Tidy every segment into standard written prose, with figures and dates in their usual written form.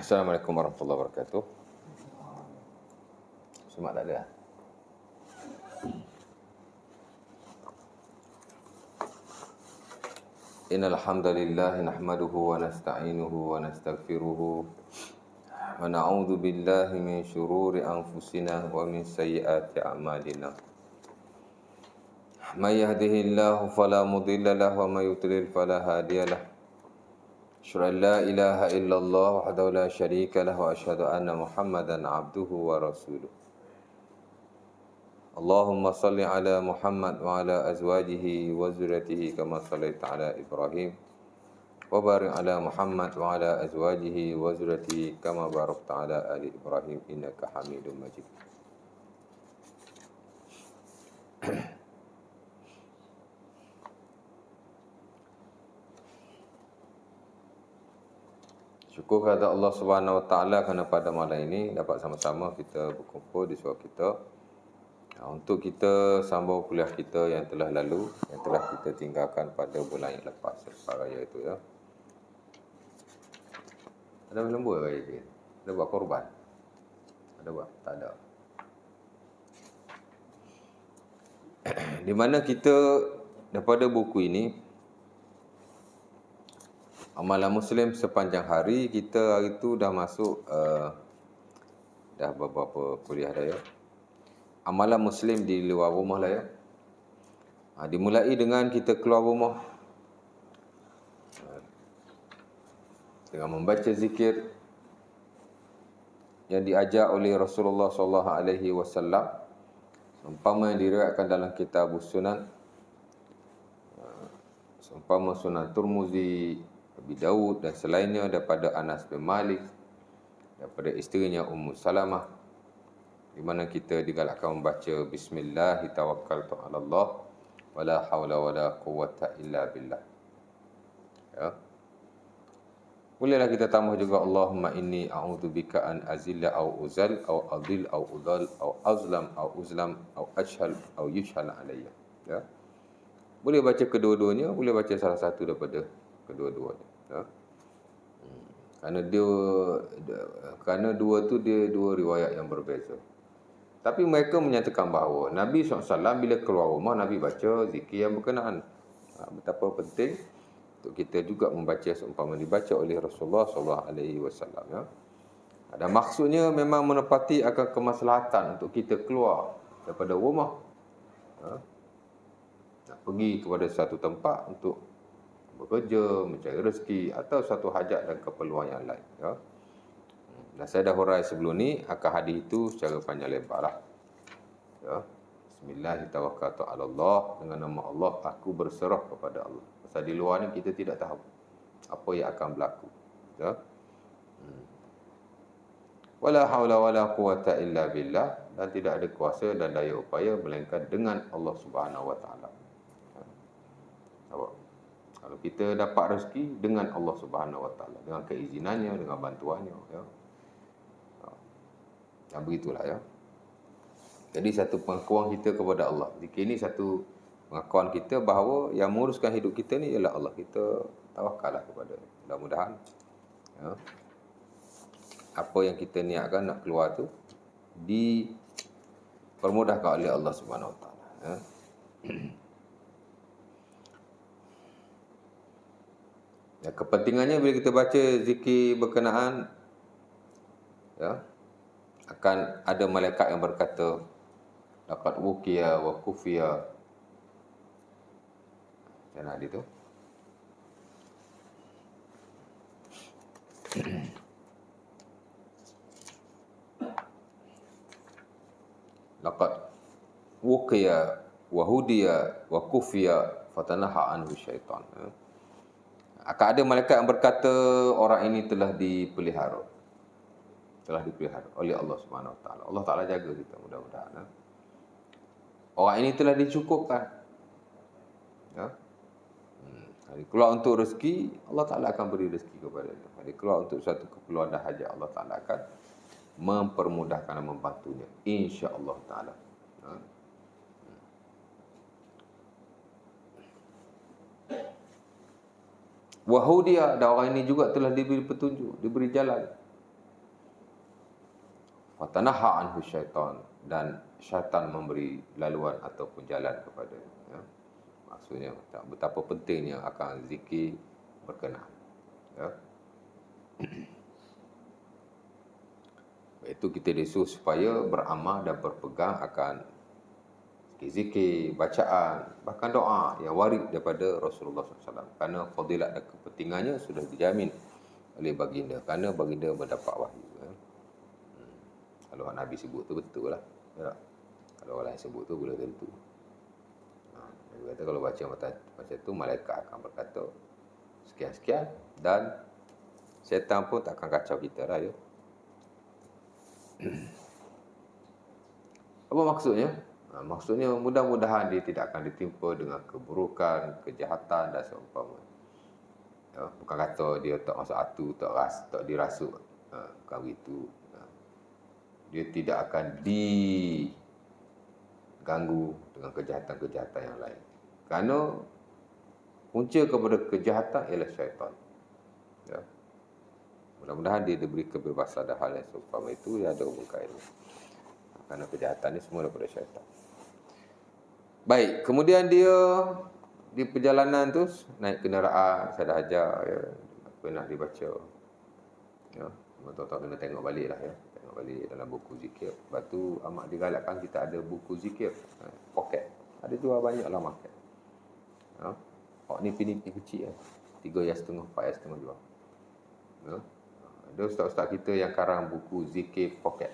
Assalamualaikum warahmatullahi wabarakatuh. Semak tak ada? Innal hamdalillah nahmaduhu wa nasta'inuhu wa nastaghfiruhu wa na'udzu billahi min syururi anfusina wa min sayyiati a'malina. May yahdihillahu fala mudilla lahu wa may yudlil fala hadiyalah. Asyhadu an la ilaha illallah wahdahu la syarika lahu wa asyhadu anna Muhammadan abduhu wa rasuluh. Allahumma salli ala Muhammad wa ala azwajihi wa zurriyyatihi kama sallaita ala Ibrahim wa barik ala Muhammad wa ala azwajihi wa zurriyyatihi kama barakta ala ali Ibrahim innaka Hamidum Majid. Syukur kepada Allah Subhanahu Wa Taala kerana pada malam ini dapat sama-sama kita berkumpul di surau kita untuk kita sambung kuliah kita yang telah lalu, yang telah kita tinggalkan pada bulan yang lepas selepas raya itu ya. Ada lembut raya ini? Ada buat korban? Ada buat? Tak ada. Di mana kita daripada buku ini amalan Muslim sepanjang hari, kita hari itu dah masuk dah beberapa kuliah dah ya. Amalan Muslim di luar rumah lah ya. Dimulai dengan kita keluar rumah dengan membaca zikir yang diajar oleh Rasulullah SAW, seumpama yang diriwayatkan dalam kitab Sunan, seumpama Sunan Tirmizi, Abi Daud dan selainnya daripada Anas bin Malik, daripada isterinya Ummu Salamah, di mana kita digalakkan membaca Bismillahi tawakkaltu ala Allah wala hawla wala quwwata illa billah. Ya. Bolehlah kita tambah juga Allahumma inni a'udzubika an azilla au uzal au adil au udal au azlam au uzlam au ashhal au yushhal alayya. Ya. Boleh baca kedua-duanya, boleh baca salah satu daripada kedua-duanya. Ya. Kerana dua tu dia dua riwayat yang berbeza. Tapi mereka menyatakan bahawa Nabi SAW bila keluar rumah, Nabi baca zikir yang berkenaan. Betapa penting untuk kita juga membaca seumpama dibaca oleh Rasulullah SAW. Ya. Dan maksudnya memang menepati akan kemaslahatan untuk kita keluar daripada rumah. Ya. Nak pergi kepada satu tempat untuk bekerja, mencari rezeki atau satu hajat dan keperluan yang lain. Ya. Dan saya dah hurai sebelum ni akan hadis itu secara panjang lebar lah. Ya. Bismillahirrahmanirrahim. Dengan nama Allah aku berserah kepada Allah. Pasal di luar ni kita tidak tahu apa yang akan berlaku. Ya. Wala haula wala quwata illa billah, dan tidak ada kuasa dan daya upaya melainkan dengan Allah Subhanahu Wa Taala. Kalau kita dapat rezeki dengan Allah Subhanahu Wa Taala, dengan keizinannya, dengan bantuannya, ya. Dan begitulah ya. Jadi satu pengakuan kita kepada Allah. Zikir ini satu pengakuan kita bahawa yang menguruskan hidup kita ni ialah Allah. Kita tawakallah kepada dia. Mudah-mudahan ya, apa yang kita niatkan nak keluar tu dipermudahkan oleh Allah Subhanahu Wa Taala. Ya. Ya, kepentingannya bila kita baca zikir berkenaan, ya, akan ada malaikat yang berkata laqad wuqiya wa kufiya. Macam mana itu? Laqad wuqiya wa hudiya wa kufiya fatanaha anhu syaitan. Akan ada malaikat yang berkata orang ini telah dipelihara. Telah dipelihara oleh Allah Subhanahu Wa Taala. Allah Taala jaga kita mudah-mudahan. Orang ini telah dicukupkan. Ya. Hari keluar untuk rezeki, Allah Taala akan beri rezeki kepada dia. Hari keluar untuk satu keperluan dan hajat, Allah Taala akan mempermudahkan dan membantunya, insya-Allah Taala. Ya. Wahudia, dan orang ini juga telah diberi petunjuk, diberi jalan. fatanaha anhu syaitan, dan syaitan memberi laluan ataupun jalan kepada, ya. Maksudnya betapa pentingnya akan zikir berkenaan, ya. Itu kita disuruh supaya beramal dan berpegang akan zikir, bacaan, bahkan doa yang warid daripada Rasulullah SAW. Kerana fadilat dan kepentingannya sudah dijamin oleh baginda, kerana baginda mendapat wahyu, ya. Kalau Nabi sebut tu betul lah, ya. Kalau orang lain sebut tu boleh tentu. Dia kata kalau baca macam tu, malaikat akan berkata sekian-sekian, dan syaitan pun tak akan kacau kita lah, ya. Apa maksudnya? Maksudnya mudah-mudahan dia tidak akan ditimpa dengan keburukan, kejahatan dan seumpama. Ya, bukan kata dia tak masuk atu, tak dirasuk, bukan begitu. Dia tidak akan diganggu dengan kejahatan-kejahatan yang lain. Kerana punca kepada kejahatan ialah syaitan. Ya. Mudah-mudahan dia diberi kebebasan dan hal yang seumpama itu, dia ada umur kain. Kerana kejahatan ni semua daripada syaitan. Baik, kemudian dia di perjalanan tu naik kenderaan, saya dah ajar, ya, apa nak dibaca. Ya, tuan-tuan kena tengok balik lah, ya. Tengok balik dalam buku zikir. Lepas tu amat digalakkan kita ada buku zikir, poket. Ada jual banyak lah market. Ya. Nipi-nipi kecil, 3,5, 4,5 jual. Ya. Ada ustaz-ustaz kita yang karang buku zikir poket.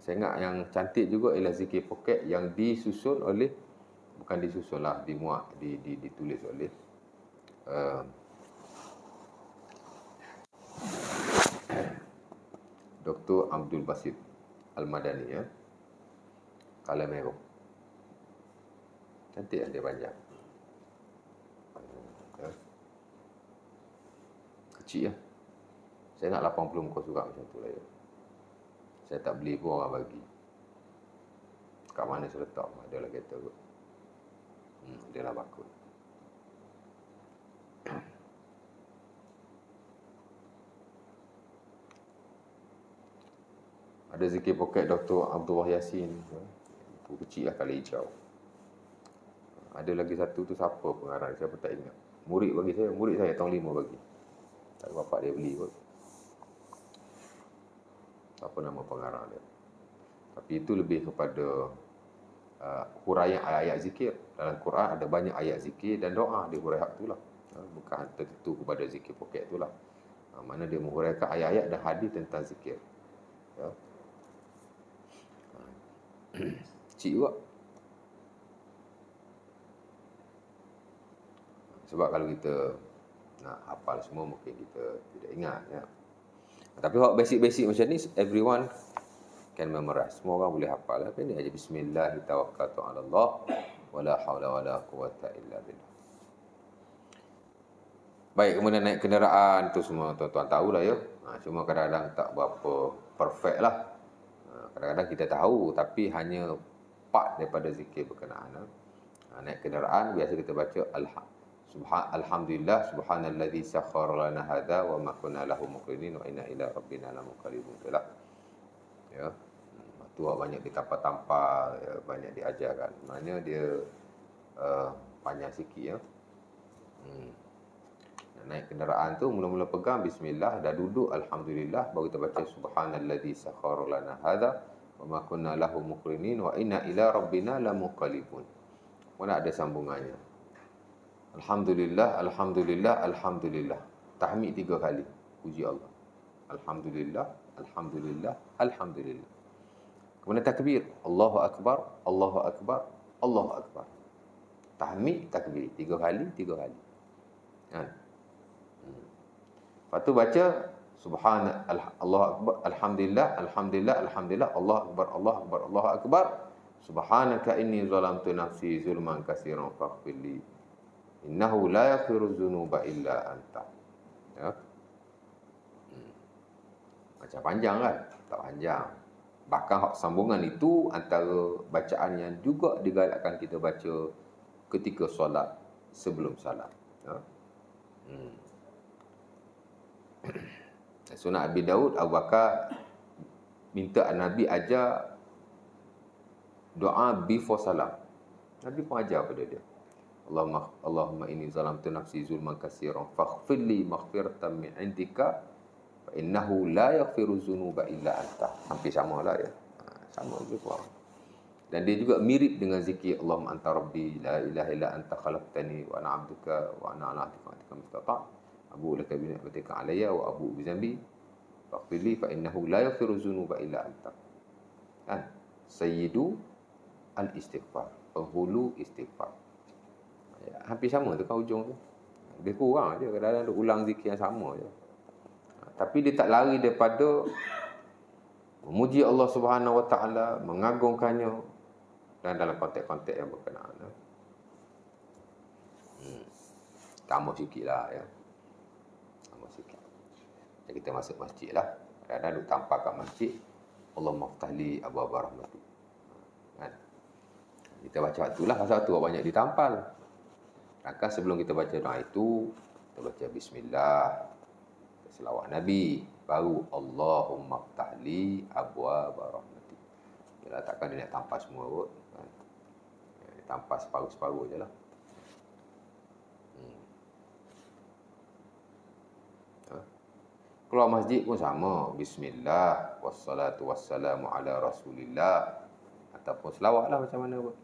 Saya ingat yang cantik juga ialah zikir poket yang disusun oleh, bukan disusun lah, ditulis oleh Dr. Abdul Basit Al-Madani, ya. Kalam merah. Cantik lah, dia panjang. Ya. Kecil lah. Saya ingat 80 muka surat macam tu lah, ya. Saya tak beli pun orang bagi. Kat mana saya letak? Ada lah kereta kot. Dia lah bagus. Ada zikir poket Dr. Abdullah Yasin. Buku kecil lah, kali hijau. Ada lagi satu tu siapa pengarang, saya pun tak ingat. Murid saya tahun 5 bagi. Tak tahu bapak dia beli kot. Apa nama pengarang dia. Tapi itu lebih kepada huraian ayat-ayat zikir. Dalam Quran ada banyak ayat zikir dan doa di huraian tu lah. Bukan tertentu kepada zikir poket tu lah. Mana dia menghuraikan ayat-ayat dan hadis tentang zikir. Ya. Cik juga. Sebab kalau kita nak hafal semua mungkin kita tidak ingat, ya. Tapi kalau basic-basic macam ni, everyone can memorize. Semua orang boleh hafal. Apa ni aja, bismillahirrahmanirrahim, wala haula wala quwata illa billah. Baik, kemudian naik kenderaan tu semua tuan-tuan tahulah, ya. Cuma kadang-kadang tak berapa perfect lah. Kadang-kadang kita tahu tapi hanya part daripada zikir berkenaan. Naik kenderaan biasa kita baca alhamdulillah subhanalladzi sakhkhara lana hadza wa ma kunna lahu muqrinin wa inna ila rabbina lamunqalibun. Itulah. Ya. Tu banyak ditampar-tampar, ya, banyak diajarkan. Maknanya dia panjang sikit, ya. Naik kenderaan tu mula-mula pegang bismillah, dah duduk alhamdulillah, baru kita baca subhanalladzi sakhkhara lana hadza wa ma kunna lahu muqrinin wa inna ila rabbina lamunqalibun. Mana ada sambungannya. Alhamdulillah, alhamdulillah, alhamdulillah. Tahmid 3 kali. Puji Allah. Alhamdulillah, alhamdulillah, alhamdulillah. Kemudian takbir. Allahu akbar, Allahu akbar, Allahu akbar. Tahmid, takbir. 3 kali, 3 kali. Kan? Lepas tu baca Allahu akbar, alhamdulillah, alhamdulillah, alhamdulillah, Allahu akbar, Allahu akbar, Allahu akbar. Subhanaka inni zalamtu nafsi zulman katsiran faghfirli. Innahu la yaghfiru dzunuba illa anta. Ya. Macam panjang kan? Tak panjang. Bahkan sambungan itu antara bacaan yang juga digalakkan kita baca ketika solat, sebelum salat. Ya. Sunat Abi Daud, Abu Bakar minta Nabi ajar doa before salam. Nabi pun ajar pada dia. Allahumma inni zalamtu nafsi zulman katsiran faghfir li maghfiratan min indika fa innahu la yaghfiru dzunuba illa anta. Hampir samalah ya. Sama juga. Dan dia juga mirip dengan zikir Allahumma anta rabbi la ilaha illa anta khalaqtani wa ana 'abduka wa ana 'ala ahdika mustata'. Abu laka bi ni'matika alayya wa abu bi dhanbi faghfir li fa innahu la yaghfiru dzunuba illa anta. Kan? Sayyidu al-istighfar. Penghulu istighfar. Ya, hampir sama tu kan hujung tu. Dia kurang je, kadang-kadang dia ulang zikir yang sama je. Tapi dia tak lari daripada memuji Allah Subhanahu Wa Taala, mengagungkannya dan dalam konteks-konteks yang berkenaan. Tambah sikit lah ya. Tambah sikit. Jadi kita masuk masjid lah. Kadang-kadang duduk tampar kat masjid, Allah maftahli abwa rahmati. Kan? Kita baca waktu lah, pasal waktu banyak ditampal. Maka sebelum kita baca doa itu, kita baca bismillah, kita selawat Nabi, baru Allahumma ftahli abwaaba rahmati. Yalah, takkan dia nak tampar semua kot. Kan? Dia tampar separuh-separuh je lah. Keluar masjid pun sama. Bismillah, wassalatu wassalamu ala rasulillah. Ataupun selawat lah macam mana pun.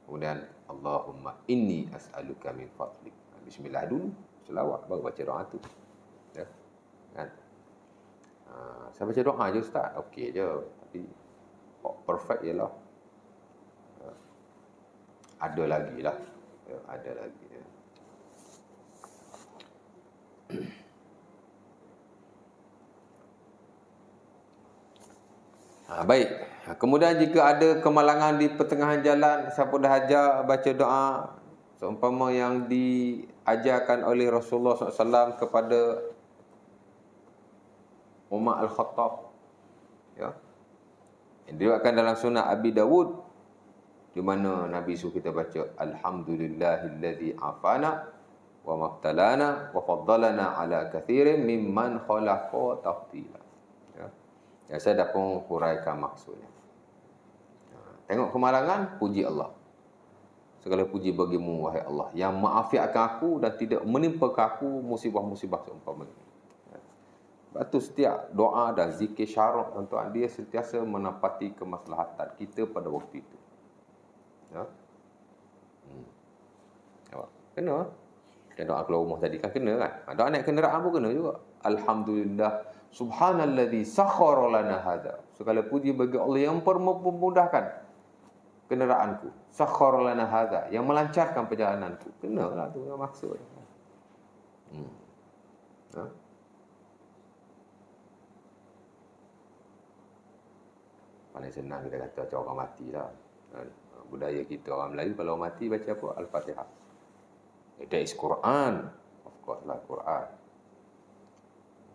Kemudian Allahumma inni as'aluka min fadlik. Bismillah dulu, selawat, baru baca doa tu. Ya. Kan? Saya baca doa je Ustaz, okey je. Tapi perfect je lah. Ada lagi lah. Ya, ada lagi. Ya. Baik. Kemudian jika ada kemalangan di pertengahan jalan, siapa dah ajar baca doa seumpama yang diajarkan oleh Rasulullah SAW kepada Umar Al-Khattab. Ya. Yang diriwayatkan dalam Sunan Abi Dawud, di mana Nabi suruh kita baca Alhamdulillahilladzi afana wa mabtalana wa faddalana ala kathirin mimman khalaqa tafdila. Ya, saya dah pun huraikan maksudnya. Tengok kemalangan, puji Allah. Segala puji bagimu, wahai Allah, yang maafiatkan aku dan tidak menimpakan aku musibah-musibah seumpama ini. Sebab tu setiap doa dan zikir syarak, tuan-tuan, dia sentiasa menepati kemaslahatan kita pada waktu itu. Ya. Kena. Dan doa keluar rumah tadi kan kena kan. Doa naik kenderaan pun kena juga. Alhamdulillah. Subhanalladzi sakhkhara lana hadza. Segala puji bagi Allah yang memudahkan kenderaanku. Sakhkhara lana hadza, yang melancarkan perjalananku. Kenalah tu yang maksud. Paling senang kita kata macam orang matilah. Budaya kita orang Melayu kalau mati baca apa? Al-Fatihah. That is Quran. Of course lah Quran.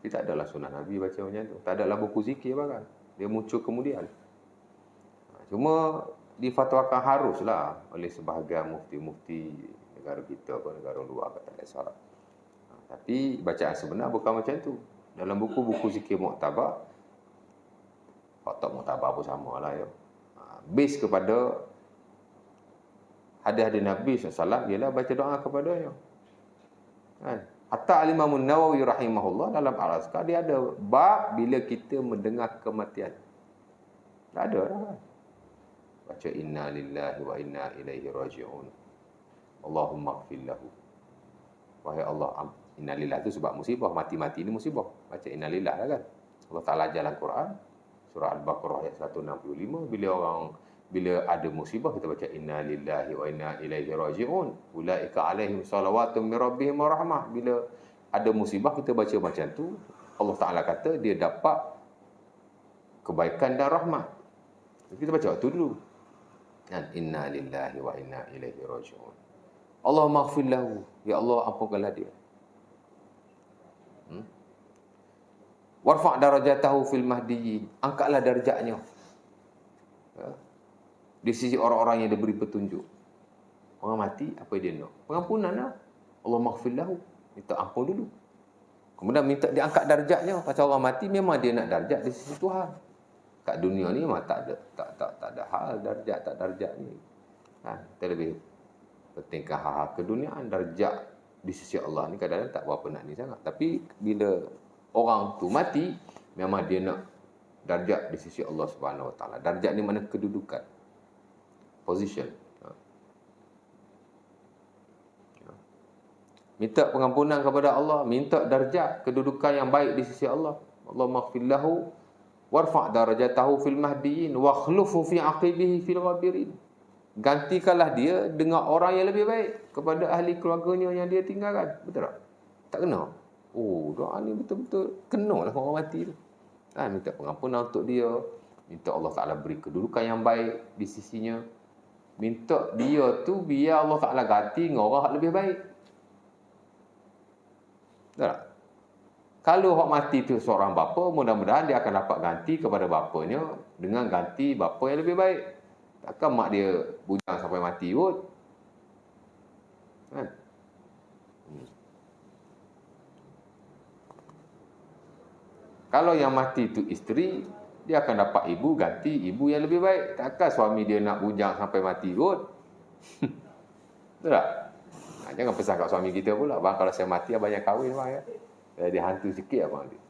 Tapi tak adalah sunnah Nabi baca macam tu. Tak adalah buku zikir bahkan. Dia muncul kemudian. Cuma difatwakan haruslah oleh sebahagian mufti-mufti negara kita atau negara luar kata ada syarat. Tapi bacaan sebenar bukan macam tu. Dalam buku-buku zikir muktabar, tak muktabar pun samalah ya. Base kepada hadis-hadis Nabi SAW ialah baca doa kepadanya. Kan? Hatta Al-Imam Nawawi rahimahullah dalam Al-Azkar dia ada bab bila kita mendengar kematian. Tak ada dah. Baca inna lillahi wa inna ilaihi raji'un. Allahumma ighfir lahu. Wahai Allah, inna lillahi itu sebab musibah, mati-mati ini musibah. Baca inna lillahi lah kan. Allah Taala jalan Quran surah Al-Baqarah ayat 165, bila ada musibah kita baca inna lillahi wa inna ilaihi raji'un. Ulaika alaihim salawatun min rabbihim wa rahmah. Bila ada musibah kita baca macam tu, Allah Taala kata dia dapat kebaikan dan rahmat. Kita baca waktu dulu. Dan inna lillahi wa inna ilaihi raji'un. Allahumma ighfir lahu. Ya Allah, ampunkanlah dia. Warfa' darajatahu fil mahdiyyin. Angkatlah darjatnya. Ya. Di sisi orang-orang yang diberi petunjuk. Orang mati, apa dia nak? Pengampunan lah. Allah maghfir lahu. Minta ampun dulu. Kemudian minta diangkat darjatnya. Pasal orang mati memang dia nak darjat di sisi Tuhan. kat dunia ni memang tak ada hal darjat tak darjat ni. Kita lebih pentingkan hal-hal keduniaan. Darjat di sisi Allah ni kadang-kadang tak berapa nak ni sangat. Tapi bila orang tu mati, memang dia nak darjat di sisi Allah Subhanahu Wa Taala. Darjat ni mana kedudukan, position. Minta pengampunan kepada Allah, minta darjat, kedudukan yang baik di sisi Allah. Allahumma ighfir lahu warfa' darajatahu fil mahdiyin wa khlufu fi aqibihi fil ghabirin. Gantikanlah dia dengan orang yang lebih baik kepada ahli keluarganya yang dia tinggalkan. Betul tak? Tak kena. Doa ni betul-betul kena lah orang mati tu. Minta pengampunan untuk dia, minta Allah Ta'ala beri kedudukan yang baik di sisinya, minta dia tu biar Allah Ta'ala ganti dengan orang yang lebih baik. Tak? Kalau orang mati tu seorang bapa, mudah-mudahan dia akan dapat ganti kepada bapanya dengan ganti bapa yang lebih baik. Takkan mak dia bujang sampai mati kot. Kan? Kalau yang mati tu isteri, dia akan dapat ibu ganti ibu yang lebih baik. Takkan suami dia nak bujang sampai mati kot. Betul tak? Jangan pesan kat suami kita pula, bang kalau saya mati abang jangan kahwin bang ya. Dia hantu sikit abang dia.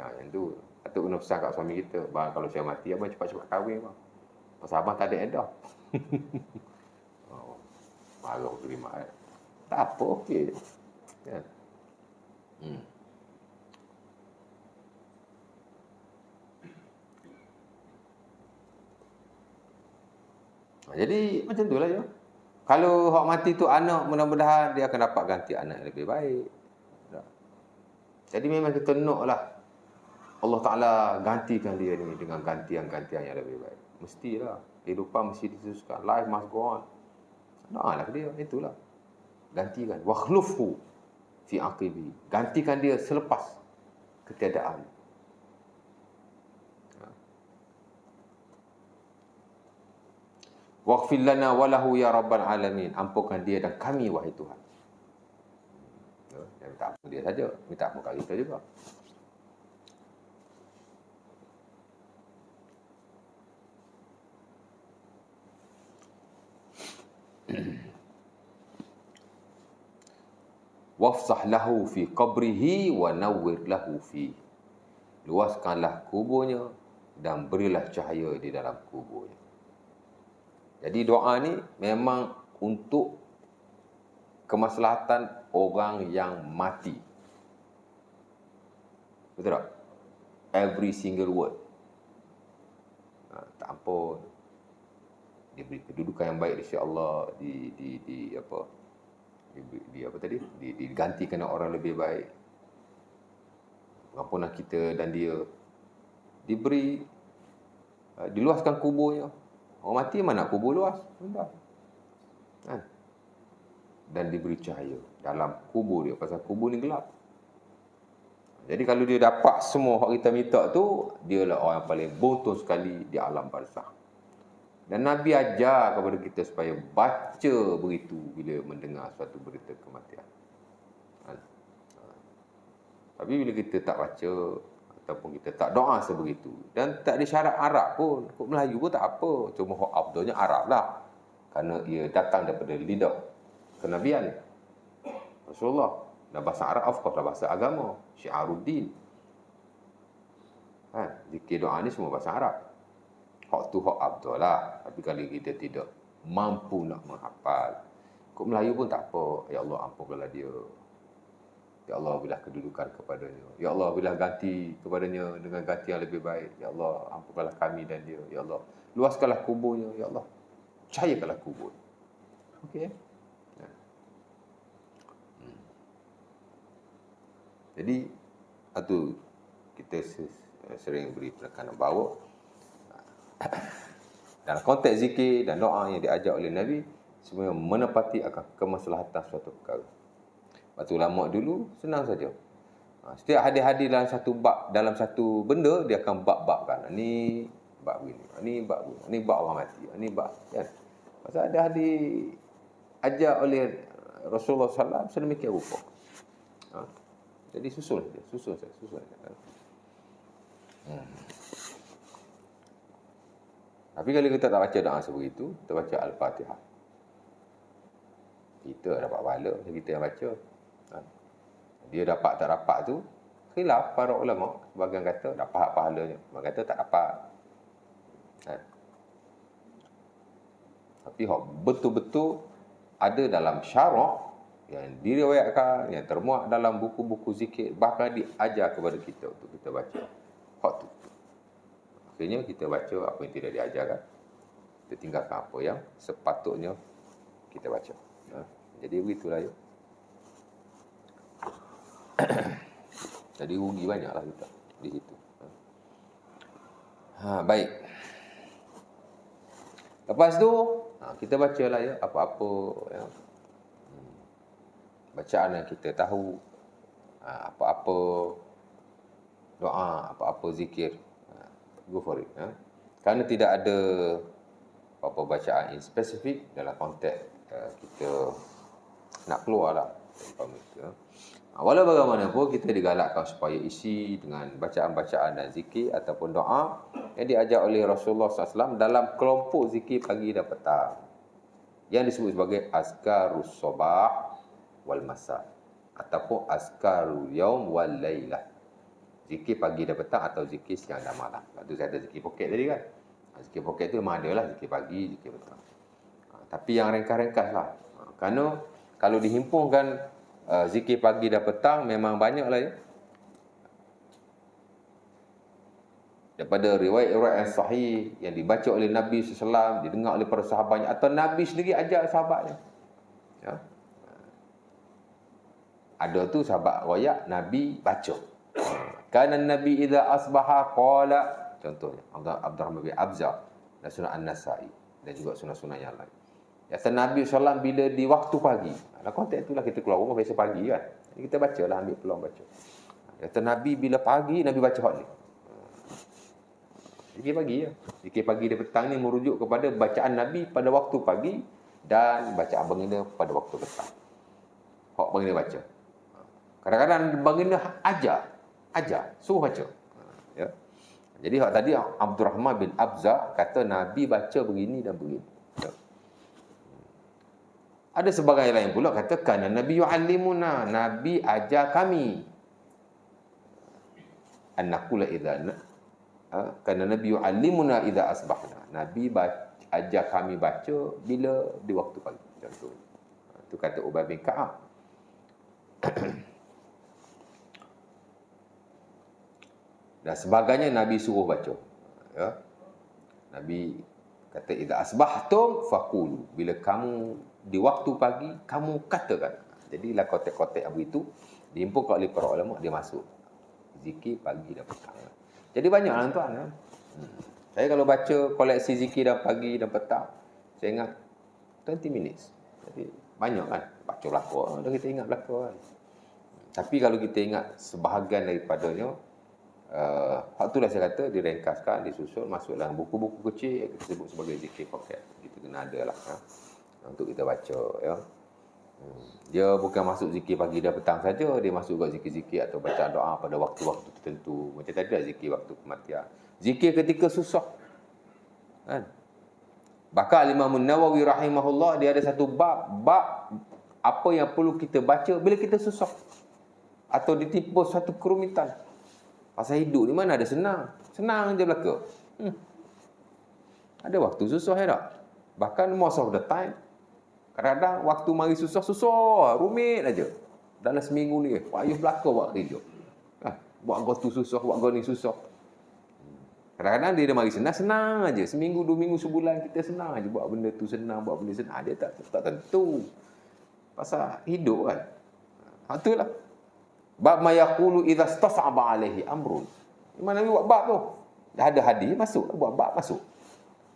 Yang tu patut kena pesan kat suami kita, bang kalau saya mati abang cepat-cepat kahwin bang. Pasal abang tak ada edah. Marah terima. Tak apa, okey. Ya. Jadi macam tu lah ya. Kalau hak mati tu anak, mudah-mudahan dia akan dapat ganti anak yang lebih baik. Jadi memang kita naklah Allah Ta'ala gantikan dia ni dengan gantian-gantian yang lebih baik. Mestilah. Kehidupan mesti diteruskan. Life must go on. Nah lah dia. Itulah. Gantikan. Wakhlufhu fi aqibi. Gantikan dia selepas ketiadaan. Waghfir lana walahu ya rabbal alamin. Ampunkan dia dan kami wahai Tuhan. Dia minta ampun dia saja, minta ampun kat kita juga. Wafsah lahu fi qabrihi wa nawwir lahu fi. Luaskanlah kuburnya dan berilah cahaya di dalam kuburnya. Jadi doa ni memang untuk kemaslahatan orang yang mati. Betul tak? Every single word. Tak ampun. Dia beri kedudukan yang baik di sisi Allah, digantikan orang lebih baik. Pengampunan kita dan dia diberi, diluaskan kuburnya. Orang mati mana nak kubur luas? Dan diberi cahaya dalam kubur dia. Pasal kubur ni gelap. Jadi kalau dia dapat semua hak kita minta tu, dia lah orang yang paling beruntung sekali di alam barzakh. Dan Nabi ajar kepada kita supaya baca begitu bila mendengar suatu berita kematian. Tapi bila kita tak baca ataupun kita tak doa sebegitu, dan tak ada syarat Arab pun, kok Melayu pun tak apa, cuma hak afdalnya Arab lah, kerana ia datang daripada lidah kenabian Rasulullah. Dan bahasa Arab of course lah bahasa agama, syiaruddin. Zikir doa ni semua bahasa Arab. Hak tu hak afdal lah. Tapi kalau kita tidak mampu nak menghafal, kok Melayu pun tak apa. Ya Allah, ampunkanlah dia. Ya Allah, berilah kedudukan kepadanya. Ya Allah, berilah ganti kepadanya dengan ganti yang lebih baik. Ya Allah, ampunkanlah kami dan dia. Ya Allah, luaskanlah kuburnya. Ya Allah, cahayakanlah kubur. Okey. Jadi, itu kita sering beri penekanan bahawa dalam konteks zikir dan doa yang diajar oleh Nabi, semuanya menepati akan kemaslahatan suatu perkara. Waktu ulama dulu senang saja. Setiap hadis-hadis dalam satu bab, dalam satu benda, dia akan bab-babkan. Ini bab begini, ini bab begini, ini bab orang mati, ini bab, kan? Pasal ada hadis ajar oleh Rasulullah SAW sedemikian rupa. Jadi susun saja. Tapi kalau kita tak baca doa sebegitu, kita baca Al-Fatihah, kita dapat pahala macam kita yang baca. Dia dapat tak dapat tu khilaf para ulama. Sebagian kata dapat pahalanya, sebagian kata tak dapat. Tapi betul-betul ada dalam syarak yang diriwayatkan, yang termuat dalam buku-buku zikir, bahkan diajar kepada kita untuk kita baca. Hak tu. Akhirnya kita baca apa yang tidak diajarkan, kita tinggalkan apa yang sepatutnya kita baca. Jadi begitulah ya. Jadi rugi banyaklah kita di situ. Baik. Lepas tu kita bacalah ya apa-apa ya, bacaan yang kita tahu, apa-apa doa, apa-apa zikir, go for it. Kerana tidak ada apa-apa bacaan in spesifik dalam konteks kita nak keluar lah daripada mereka. Walau bagaimanapun kita digalakkan supaya isi dengan bacaan-bacaan dan zikir ataupun doa yang diajar oleh Rasulullah SAW dalam kelompok zikir pagi dan petang, yang disebut sebagai azkarus sabah wal masa ataupun azkarul yaum wal lailah. Zikir pagi dan petang atau zikir siang dan malam. Itu saya ada zikir poket tadi kan. Zikir poket tu memang ada lah, zikir pagi, zikir petang. Tapi yang ringkas-ringkas lah. Kerana kalau dihimpunkan zikir pagi dan petang memang banyak lah ya. Daripada riwayat-riwayat yang sahih yang dibaca oleh Nabi SAW, didengar oleh para sahabatnya, atau Nabi sendiri ajar sahabatnya. Ya. Ada tu sahabat riwayat Nabi baca. Kana Nabi idza asbaha qala, contohnya Abdurrahman bin Abza dan Sunan An-Nasa'i dan juga sunah-sunah yang lain. Kata Nabi SAW bila di waktu pagi. Dalam konteks itulah kita keluar rumah biasa pagi kan. Jadi kita bacalah, ambil peluang baca. Kata Nabi bila pagi, Nabi baca hak ni. Zikir pagi ya. Zikir pagi dan petang ni merujuk kepada bacaan Nabi pada waktu pagi dan bacaan baginda pada waktu petang. Hak baginda baca. Kadang-kadang baginda ajar, suruh baca. Ya. Jadi hak tadi Abdurrahman bin Abza kata Nabi baca begini dan begini. Ya. Ada sebagai lain pula kata kana Nabi yu'allimuna, Nabi ajar kami. Annaqula idza kana Nabi yu'allimuna idza asbahna. Nabi ajar kami baca bila di waktu pagi. Contoh. Itu kata Ubay bin Ka'ab. Dan sebagainya Nabi suruh baca. Ya. Nabi kata idza asbahtum faqulu, bila kamu di waktu pagi kamu katakan. Jadi lah kotek-kotek abu itu dihimpun oleh para ulama, dia masuk zikir pagi dan petang. Jadi banyaklah tuan. Saya kalau baca koleksi zikir dan pagi dan petang, saya ingat 20 minutes. Jadi banyak kan, baca belakang, kita ingat belakang kan. Tapi kalau kita ingat sebahagian daripadanya, hak itulah saya kata direngkaskan, disusun, masuk dalam buku-buku kecil yang kita sebut sebagai zikir pocket. Kita kena ada lah untuk kita baca ya. Dia bukan masuk zikir pagi dan petang saja, dia masuk juga zikir-zikir atau bacaan doa pada waktu-waktu tertentu. Macam tadi lah zikir waktu kematian, zikir ketika susah kan. Bahkan Imam Nawawi rahimahullah, dia ada satu bab apa yang perlu kita baca bila kita susah atau ditimpa satu kerumitan. Pasal hidup ni mana ada senang je belaka. Ada waktu susah ya tak? Bahkan most of the time, kadang-kadang waktu mari susah, rumit aja. Dalam seminggu ni, payah belaka buat kerja. Buat kau tu susah, buat kau ni susah. Kadang-kadang dia mari senang aja. Seminggu, 2 minggu, sebulan kita senang aja. Buat benda tu senang, buat benda senang. Dia tak tentu. Pasal hidup kan. Itulah. Bab ma yaqulu idza istas'aba alaihi amrun. Mana Nabi buat bab tu? Dah ada hadis masuk, buat bab masuk.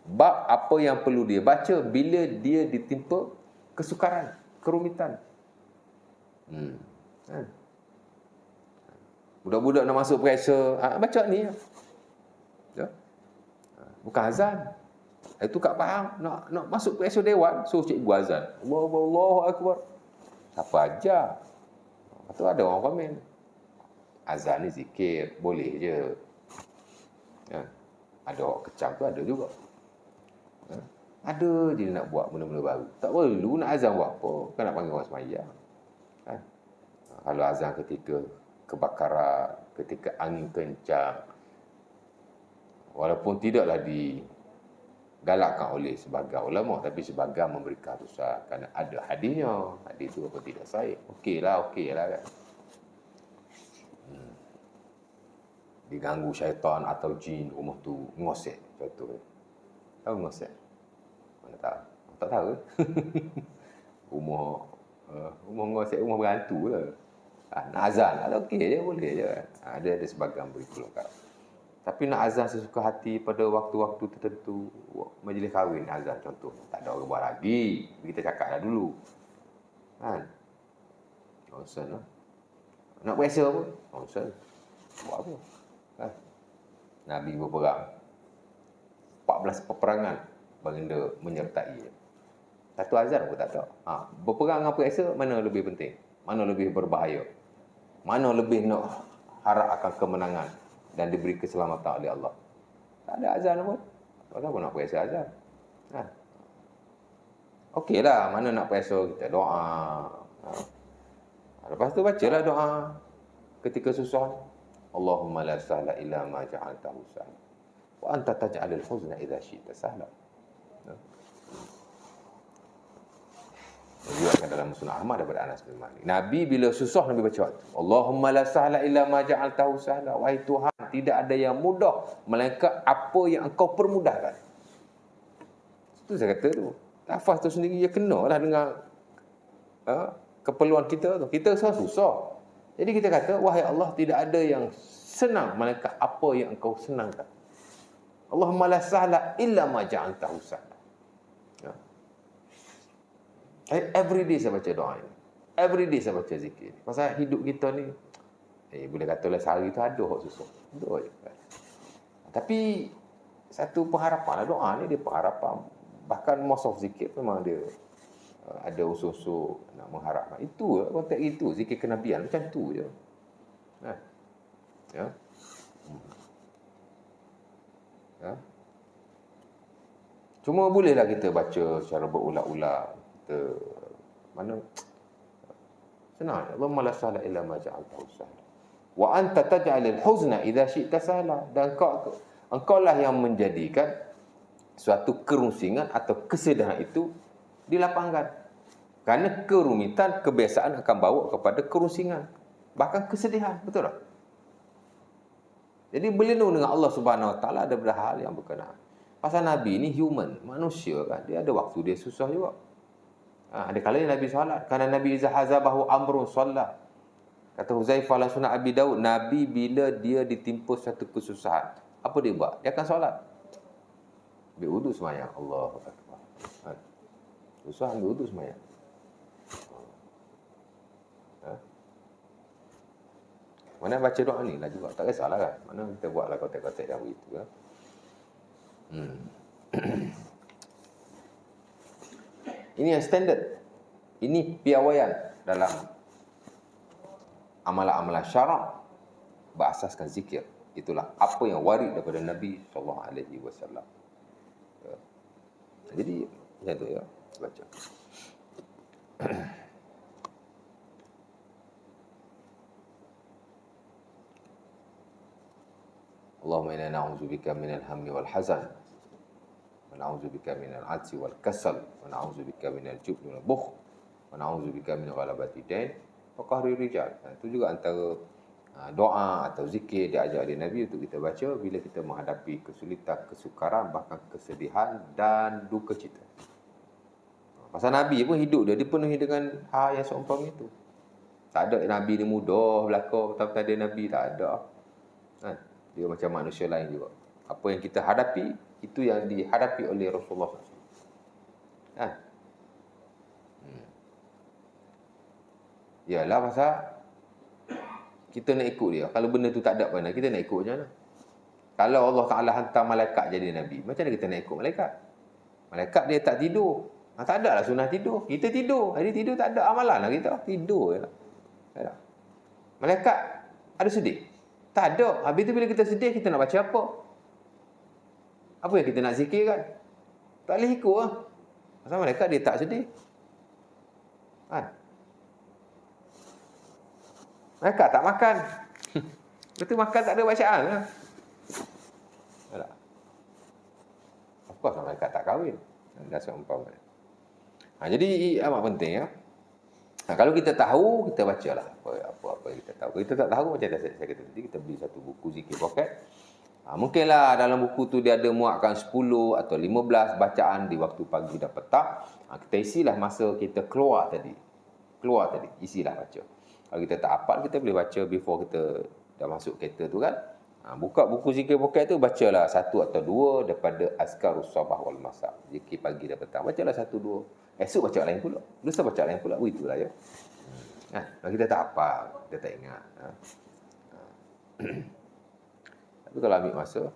Bab apa yang perlu dia baca bila dia ditimpa kesukaran, kerumitan. Budak-budak nak masuk periksa, baca ni. Ya. Bukan azan. Itu kat faham nak masuk periksa dewan, suruh cikgu azan. Allahu akbar. Siapa ajar? Lepas tu ada orang komen, azan ni zikir, boleh je. Ya. Ada orang kecam tu ada juga. Ada je nak buat benda-benda baru. Tak perlu nak azan buat apa. Kan nak panggil orang semayang. Kan? Kalau azan ketika kebakaran, ketika angin kencang, walaupun tidaklah digalakkan oleh sebahagian ulama, tapi sebahagian memberi keharusan kerana ada hadisnya. Hadis itu apa tidak sahih. Okeylah kan. Diganggu syaitan atau jin rumah tu ngosek contohnya. Tahu ngosek? Mana tahu? Tak tahu. rumah ngosek, rumah berhantu ke. Nak azan, okey je, boleh je. Ada sebahagian beri keluar. Tapi nak azan sesuka hati pada waktu-waktu tertentu, majlis kahwin azan contoh, tak ada orang buat lagi, kita cakap dah dulu. Kan? Nonsen lah. Nak biasa apa? Nonsen. Buat apa? Kan? Nabi berperang. 14 peperangan baginda menyertai. Satu azan pun tak ada. Berperang dengan biasa, mana lebih penting? Mana lebih berbahaya? Mana lebih nak harap akan kemenangan dan diberi keselamatan oleh Allah? Tak ada azan pun. Tak tahu nak biasa azan. Kan? Okeylah, mana nak biasa kita doa. Lepas tu bacalah doa ketika susah. Allahumma la sahla illa ma ja'altahu sahla wa anta taj'alul huzna idza syi'ta sahla. Diriwayatkan dalam Musnad Ahmad daripada Anas bin Malik. Nabi bila susah Nabi baca waktu. Allahumma la sahla illa ma ja'altahu sahla. Wahai Tuhan, tidak ada yang mudah melainkan apa yang Engkau permudahkan. Itu saya kata tu. Lafaz tu sendiri dia kenalah dengan keperluan kita tu. Kita susah. Jadi kita kata, wahai Allah, tidak ada yang senang melainkan apa yang Engkau senangkan. Allahumma la sahla illa ma ja'altahu sahla. Every day saya baca doa ini. Every day saya baca zikir. Pasal hidup kita ni, boleh katalah sehari tu ada hak susah. Ada je. Tapi satu pengharapan lah, doa ni dia pengharapan. Bahkan most of zikir memang dia ada unsur-unsur nak mengharapkan. Itu konteks itu, zikir kenabian macam tu je. Ya. Ya. Cuma bolehlah kita baca secara berulang-ulang. Mana senang. Allahumma la sahla illa ma ja'altahu sahla wa anta taj'alul huzna idza syi'ta sahla. Dan engkau lah yang menjadikan suatu kerunsingan atau kesedihan itu dilapangkan. Kerana kerumitan kebiasaan akan bawa kepada kerunsingan, bahkan kesedihan. Betul tak? Jadi berlindung dengan Allah Subhanahu Wa Taala daripada hal yang berkenaan. Pasal Nabi ni human, manusia kan, dia ada waktu dia susah juga. Ada kalanya Nabi solat. Kerana Nabi iza hazabahu amrun solat. Kata Huzaifah la sunat Abi Daud, Nabi bila dia ditimpa satu kesusahan, apa dia buat? Dia akan solat. Ambil wudu semayang. Allahu Akbar. Susah ambil wudu semayang. Mana baca doa ni lah juga. Tak kisahlah kan. Mana kita buatlah kotak-kotak dah begitu kan. Ini yang standard. Ini piawaian dalam amalan-amalan syarak berasaskan zikir. Itulah apa yang warid daripada Nabi SAW. Jadi macam tu ya, baca. Allahumma inna na'udzubika minal hammi wal hazan wa na'udzubika minal 'ajzi wal kasal wa na'udzubika minal jubni wal bukhl wa na'udzubika min ghalabati dain wa qahri rijal. Itu juga antara doa atau zikir diajar oleh Nabi untuk kita baca bila kita menghadapi kesulitan, kesukaran, bahkan kesedihan dan duka cita. Pasal Nabi pun hidup dia dipenuhi dengan hal yang seumpama itu. Tak ada Nabi ni mudah belaka, tak ada Nabi, tak ada. Dia macam manusia lain juga. Apa yang kita hadapi, itu yang dihadapi oleh Rasulullah SAW. Yalah pasal kita nak ikut dia. Kalau benda tu tak ada mana, kita nak ikut macam mana? Kalau Allah Ta'ala hantar malaikat jadi Nabi, macam mana kita nak ikut malaikat? Malaikat dia tak tidur. Tak ada lah sunnah tidur. Kita tidur. Hari tidur tak ada amalan lah kita. Tidur je lah. Malaikat ada sedih? Tak ada. Habis tu bila kita sedih, kita nak baca apa? Apa yang kita nak zikir kan? Tak boleh ikut lah. Pasal malaikat dia tak sedih. Kan? Malaikat tak makan. Betul makan tak ada bacaan lah. Tak. Of course malaikat tak kahwin. Dah seumpama. Jadi amat penting ya. Kalau kita tahu, kita bacalah apa yang kita tahu. Kalau kita tak tahu, macam saya kata tadi, kita beli satu buku zikir poket. Mungkinlah dalam buku tu dia ada muatkan 10 atau 15 bacaan di waktu pagi dan petang. Kita isilah masa kita keluar tadi, isilah baca. Kalau kita tak hafal, kita boleh baca before kita dah masuk kereta tu kan. Buka buku zikir poket tu, bacalah 1 atau 2 daripada Azkarus Sabah wal Masa, zikir pagi dan petang. Bacalah 1, 2. Esok baca lain pula, lusa baca lain pula. Itulah ya. Kalau kita tak hafal, kita tak ingat. Tapi kalau ambil masa,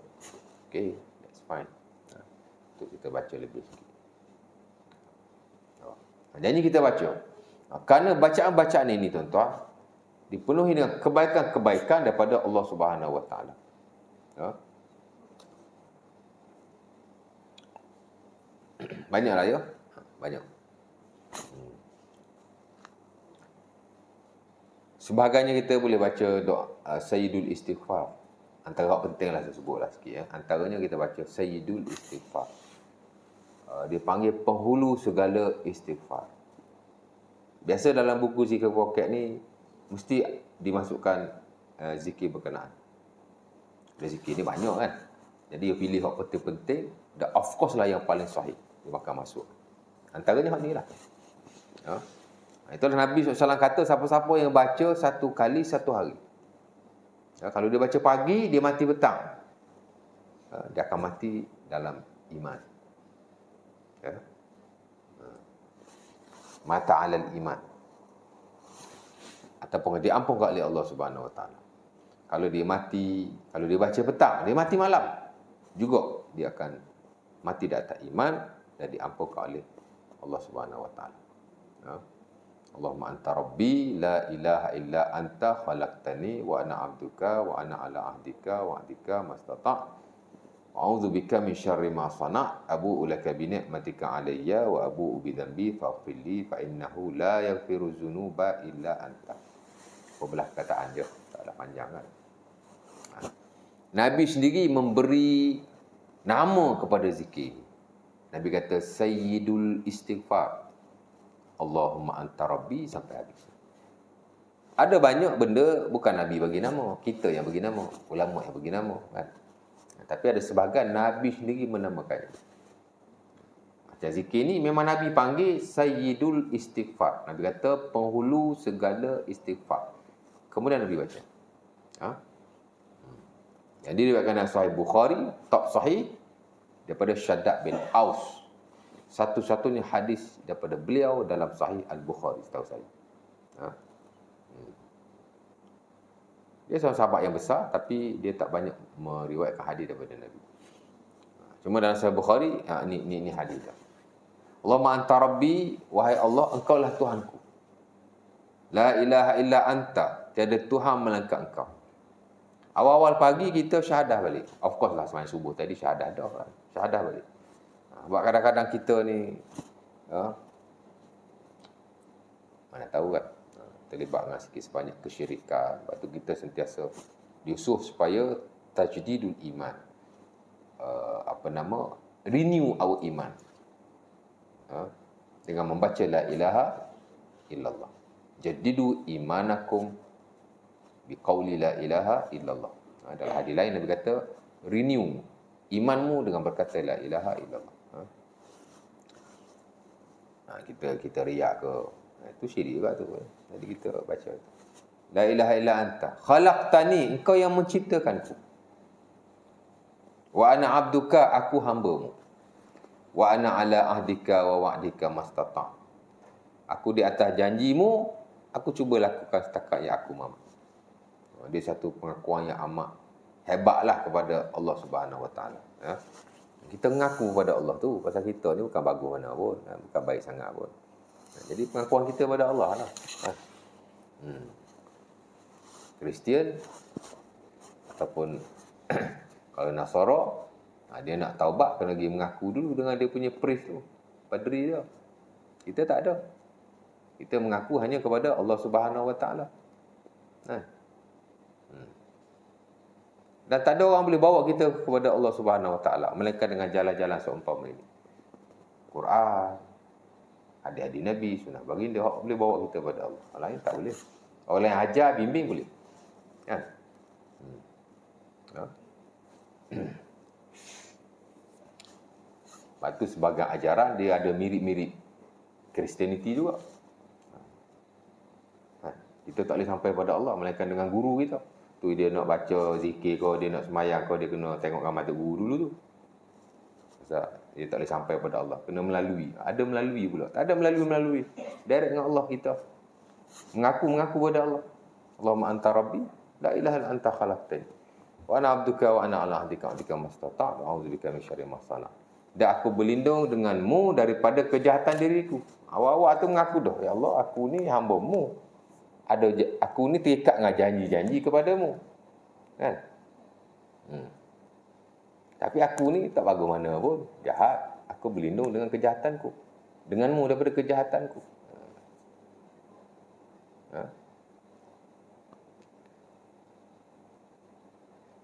okay, that's fine. Untuk kita baca lebih sikit. Jadi kita baca. Kerana bacaan-bacaan ini tuan-tuan, dipenuhi dengan kebaikan-kebaikan daripada Allah Subhanahu Wa Taala. Banyaklah ya. Banyak. Sebagainya kita boleh baca doa Sayyidul Istighfar. Antara pentinglah saya sebutlah sikit ya. Antaranya kita baca Sayyidul Istighfar. Dia panggil penghulu segala istighfar. Biasa dalam buku zikir poket ni mesti dimasukkan zikir berkenaan. Dan zikir ni banyak kan. Jadi dia pilih hak penting-penting dan of course lah yang paling sahih dia bakal masuk. Antaranya hak ni lah. Itulah Nabi SAW kata siapa-siapa yang baca 1 kali 1 hari. Kalau dia baca pagi, dia mati petang. Dia akan mati dalam iman. Mata alal iman. Ataupun diampunkan oleh Allah Subhanahu Wa Taala. Kalau dia mati, kalau dia baca petang, dia mati malam, juga dia akan mati di atas iman dan diampunkan oleh Allah Subhanahu Wa Taala. Allahumma anta rabbi la ilaha illa anta khalaqtani wa ana abduka wa ana ala ahdika wa ahdika mastata' wa a'udzu bika min syarri ma sana' abu'u laka bi ni'matika alayya wa abu'u bi dhanbi faghfir li fa innahu la yaghfiru dzunuba illa anta. Belah kataan je, tak ada panjang kan. Nabi sendiri memberi nama kepada zikir. Nabi kata Sayyidul Istighfar. Allahumma anta rabbi sampai habis. Ada banyak benda bukan Nabi bagi nama, kita yang bagi nama, ulama yang bagi nama kan. Tapi ada sebahagian Nabi sendiri menamakannya. Macam zikir ni memang Nabi panggil Sayyidul Istighfar. Nabi kata penghulu segala istighfar. Kemudian Nabi baca. Jadi diriwayatkan dalam Sahih Bukhari, top sahih daripada Shaddad bin Aus. Satu-satunya hadis daripada beliau dalam Sahih Al-Bukhari setahu saya. Dia seorang sahabat yang besar tapi dia tak banyak meriwayatkan hadis daripada Nabi. Cuma dalam Sahih Bukhari ni hadis dia. Allahumma anta rabbi, wahai Allah engkaulah Tuhanku. La ilaha illa anta, tiada Tuhan melainkan engkau. Awal-awal pagi kita syahadah balik. Of course lah sembahyang subuh tadi syahadah dah kan. Syahadah balik. Sebab kadang-kadang kita ni mana tahu kan, terlibat dengan sikit sebanyak kesyirikan. Sebab tu kita sentiasa diusuh supaya tajdidul iman. Renew our iman. Dengan membaca la ilaha illallah. Jadidu imanakum biqauli la ilaha illallah. Dalam hadis lain Nabi kata renew imanmu dengan berkata la ilaha illallah. Kita riak ke, itu syirik juga tu. Jadi kita baca la ilaha illa anta khalaqtani, engkau yang menciptakanku, wa ana abduka, aku hambamu, wa ana ala ahdika wa wa'dika mastata', aku di atas janjimu, aku cuba lakukan setakat yang aku mampu. Dia satu pengakuan yang amat hebatlah kepada Allah Subhanahu Wa Taala. Kita mengaku kepada Allah tu pasal kita ni bukan bagus mana pun, bukan baik sangat pun. Jadi pengakuan kita kepada Allah lah. Kristian ataupun kalau Nasara, Dia nak taubat kena pergi mengaku dulu dengan dia punya priest tu, padri dia. Kita tak ada. Kita mengaku hanya kepada Allah Subhanahu Wa Taala. Dan tak ada orang boleh bawa kita kepada Allah Subhanahu Wa Taala melainkan dengan jalan-jalan seumpama ini. Quran, hadis-hadis Nabi, sunnah baginda, hak boleh bawa kita kepada Allah. Orang lain tak boleh. Orang lain ajar, bimbing boleh. Kan? Lepas tu sebagai ajaran dia ada mirip-mirip Kristianiti juga. Kita tak boleh sampai pada Allah melainkan dengan guru kita. Tu dia nak baca zikir kau, dia nak semayang kau, dia kena tengok gambar tu guru dulu tu. Sebab dia tak boleh sampai pada Allah, kena melalui. Ada melalui pula. Tak ada melalui. Direct dengan Allah kita. Mengaku pada Allah. Allahumma anta rabbi, la ilaha illa anta khalaqtani. Wa ana abduka wa ana ala ahdika mastata'. A'udzubika min syarri ma sana'. Dan aku berlindung denganmu daripada kejahatan diriku. Awal-awal tu mengaku dah, ya Allah, aku ni hamba-Mu. Aku ni terikat dengan janji-janji kepadamu. Kan? Tapi aku ni tak bagus mana pun. Jahat. Aku berlindung dengan kejahatanku. Denganmu daripada kejahatanku.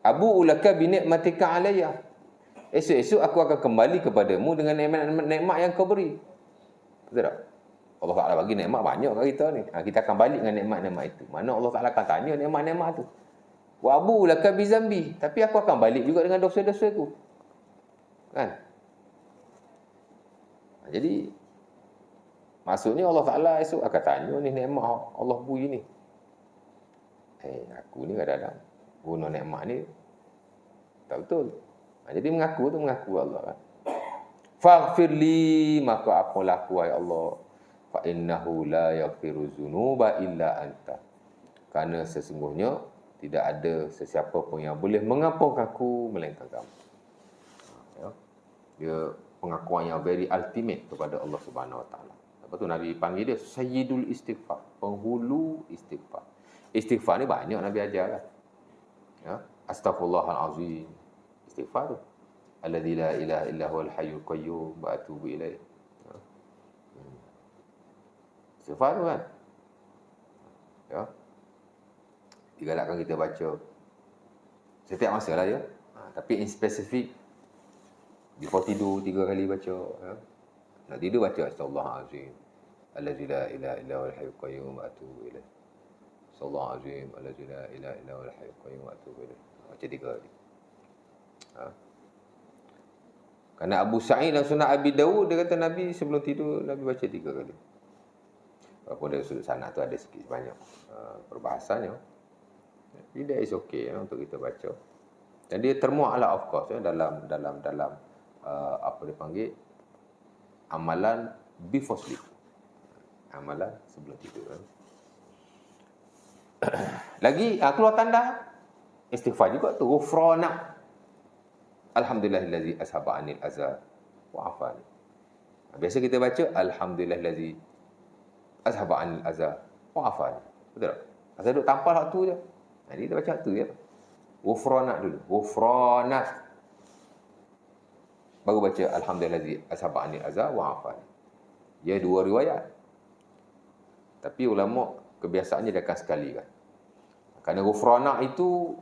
Abu ulaka binikmatika alayya. Esok-esok aku akan kembali kepadamu dengan nikmat yang kau beri. Betul tak? Allah Ta'ala bagi nikmat banyak kat kita ni. Kita akan balik dengan nikmat-nikmat itu. Mana Allah Ta'ala akan tanya nikmat-nikmat tu. Wa abu laka bizambi. Tapi aku akan balik juga dengan dosa-dosaku. Kan? Jadi, maksudnya Allah Ta'ala esok akan tanya ni nikmat Allah beri ni. Aku ni kadang-kadang guna nikmat ni tak betul. Jadi mengaku Allah kan. Faghfirli, maka apalah aku ya Allah. Fa innahu la yaghfiru dzunuba illa anta. Kerana sesungguhnya tidak ada sesiapa pun yang boleh mengampunkanku melainkan kamu. Dia pengakuan yang very ultimate kepada Allah Subhanahu Wa Taala. Lepas tu Nabi panggil dia Sayyidul Istighfar, penghulu istighfar. Istighfar ni banyak Nabi ajar kan. Ya, astaghfirullahalazim. Istighfar tu. Alladzi la ilaha illa huwal hayyul qayyum wa atubu ilaih. Istighfar tu kan. Ya. Digalakkan kita baca setiap masa lah ya. Tapi in spesifik before tidur 3 kali baca ya. Nak tidur baca astaghfirullahalazim. Alladzi la ilaha illa huwal hayyul qayyum wa atubu ilaih. Astaghfirullahalazim. Alladzi la ilaha illa huwal hayyul qayyum wa atubu ilaih. Baca 3 kali. Kerana Abu Sa'id dan Sunnah Abi Dawud, dia kata Nabi sebelum tidur Nabi baca 3 kali. Walaupun dari sudut sanad tu ada sikit banyak perbahasannya. Tidak is okay untuk kita baca. Dan dia termuat lah of course dalam apa dia panggil amalan before sleep. Amalan sebelum tidur. Lagi keluar tanda istighfar juga tu, ghufrana. Alhamdulillahillazi ashaba anil azab wa afani. Biasa kita baca alhamdulillahillazi ashaba anil azab wa afani. Betul tak? Asal duduk tampal hak tu je. Jadi kita baca hak tu je. Ghufrana dulu. Ghufrana. Baru baca alhamdulillahillazi ashaba anil azab wa afani. Dia 2 riwayat. Tapi ulama kebiasaannya dia akan sekali kan. Kerana ghufrana itu